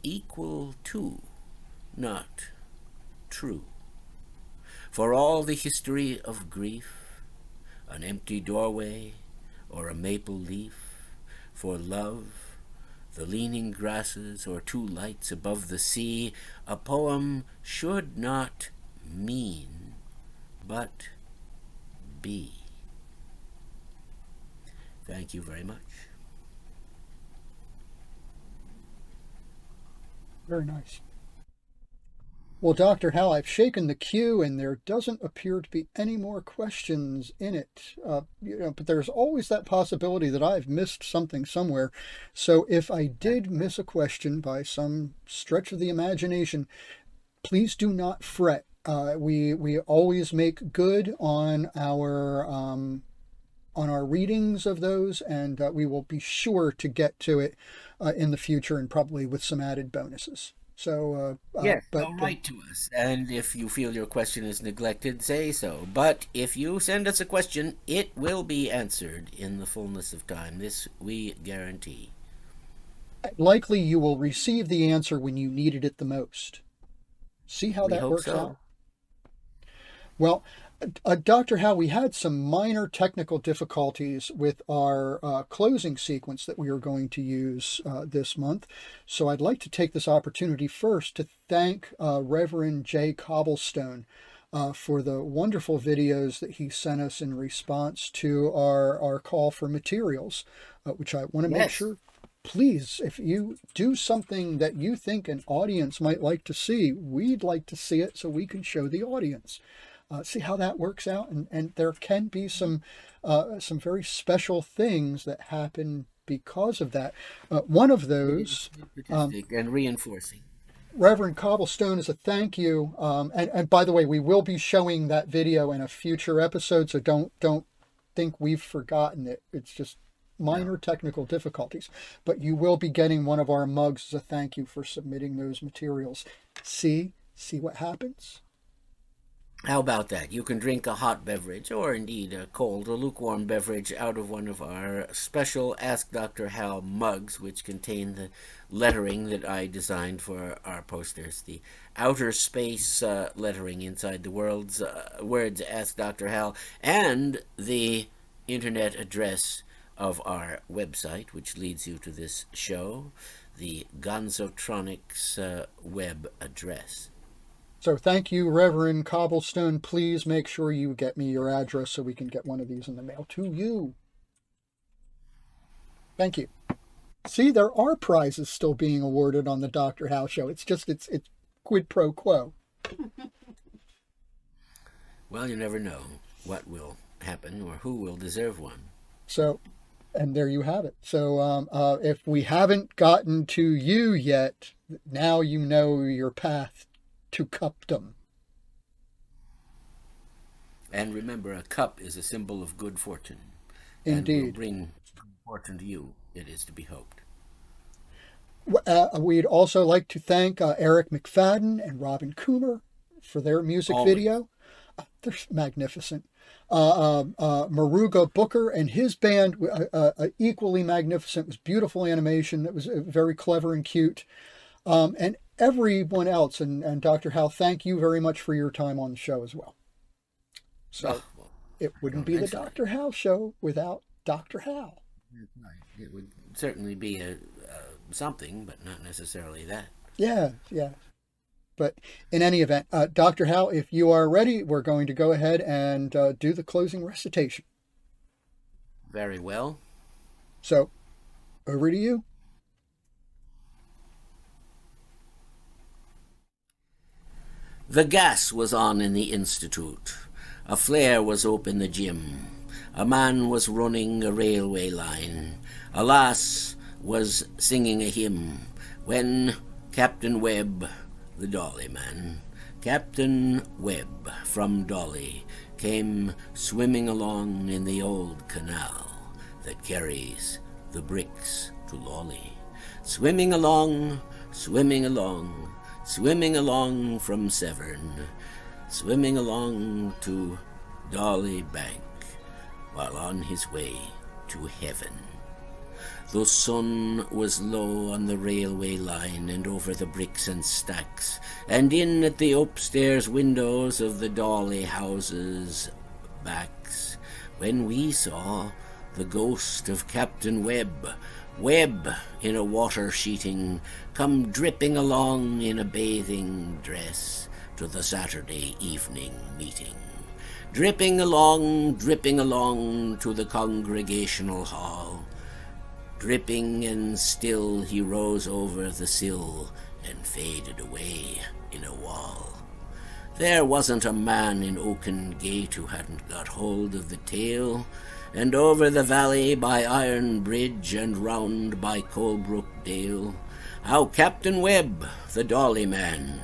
equal to, not true. For all the history of grief, an empty doorway or a maple leaf, for love, the leaning grasses, or two lights above the sea, a poem should not mean, but be. Thank you very much. Very nice. Well, Dr. Hal, I've shaken the queue, and there doesn't appear to be any more questions in it. But there's always that possibility that I've missed something somewhere. So if I did miss a question by some stretch of the imagination, please do not fret. We always make good on our readings of those, and we will be sure to get to it in the future, and probably with some added bonuses. So Yes, write to us, and if you feel your question is neglected, say so. But if you send us a question, it will be answered in the fullness of time. This we guarantee. Likely you will receive the answer when you needed it the most. See how that works out? Well, Dr. Hal, we had some minor technical difficulties with our closing sequence that we are going to use this month. So I'd like to take this opportunity first to thank Reverend J. Cobblestone for the wonderful videos that he sent us in response to our call for materials, which I want to make sure. Please, if you do something that you think an audience might like to see, we'd like to see it so we can show the audience. See how that works out, and there can be some very special things that happen because of that. One of those, and reinforcing. Reverend Cobblestone, is a thank you. And by the way, we will be showing that video in a future episode, so don't think we've forgotten it. It's just minor technical difficulties, but you will be getting one of our mugs as a thank you for submitting those materials. See what happens? How about that? You can drink a hot beverage, or indeed a cold or lukewarm beverage, out of one of our special Ask Dr. Hal mugs, which contain the lettering that I designed for our posters. The outer space lettering inside the words Ask Dr. Hal, and the internet address of our website, which leads you to this show, the Gonzotronics web address. So thank you, Reverend Cobblestone. Please make sure you get me your address so we can get one of these in the mail to you. Thank you. See, there are prizes still being awarded on the Dr. Hal show. It's quid pro quo. Well, you never know what will happen or who will deserve one. So, and there you have it. So if we haven't gotten to you yet, now you know your path to cupdom. And remember, a cup is a symbol of good fortune. Indeed. And will bring fortune to you, it is to be hoped. We'd also like to thank Eric McFadden and Robin Coomer for their music video. They're magnificent. Maruga Booker and his band, equally magnificent. It was beautiful animation. It was very clever and cute. And everyone else. And Dr. Hal, thank you very much for your time on the show as well. So it wouldn't be the Dr. Hal show without Dr. Hal. It would certainly be something, but not necessarily that. Yeah. But in any event, Dr. Hal, if you are ready, we're going to go ahead and do the closing recitation. Very well. So, over to you. The gas was on in the Institute. A flare was open the gym. A man was running a railway line. A lass was singing a hymn when Captain Webb, the Dolly man, Captain Webb from Dolly, came swimming along in the old canal that carries the bricks to Lawley. Swimming along, swimming along, swimming along from Severn, swimming along to Dolly Bank, while on his way to heaven. The sun was low on the railway line and over the bricks and stacks, and in at the upstairs windows of the Dolly houses' backs, when we saw the ghost of Captain Webb, Webb in a water sheeting, come dripping along in a bathing dress to the Saturday evening meeting. Dripping along to the Congregational Hall. Dripping and still he rose over the sill and faded away in a wall. There wasn't a man in Oaken Gate who hadn't got hold of the tale, and over the valley by Iron Bridge and round by Colebrook Dale, how Captain Webb, the Dolly man,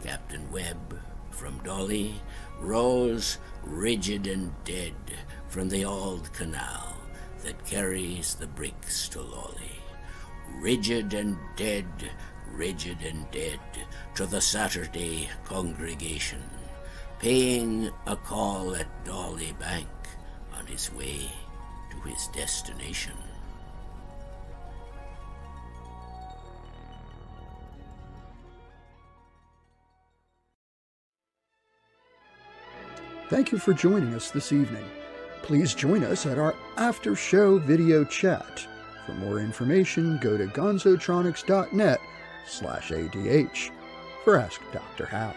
Captain Webb from Dolly rose rigid and dead from the old canal that carries the bricks to Lolly. Rigid and dead to the Saturday congregation, paying a call at Dolly Bank on his way to his destination. Thank you for joining us this evening. Please join us at our after-show video chat. For more information, go to gonzotronics.net/ADH for Ask Dr. Hal.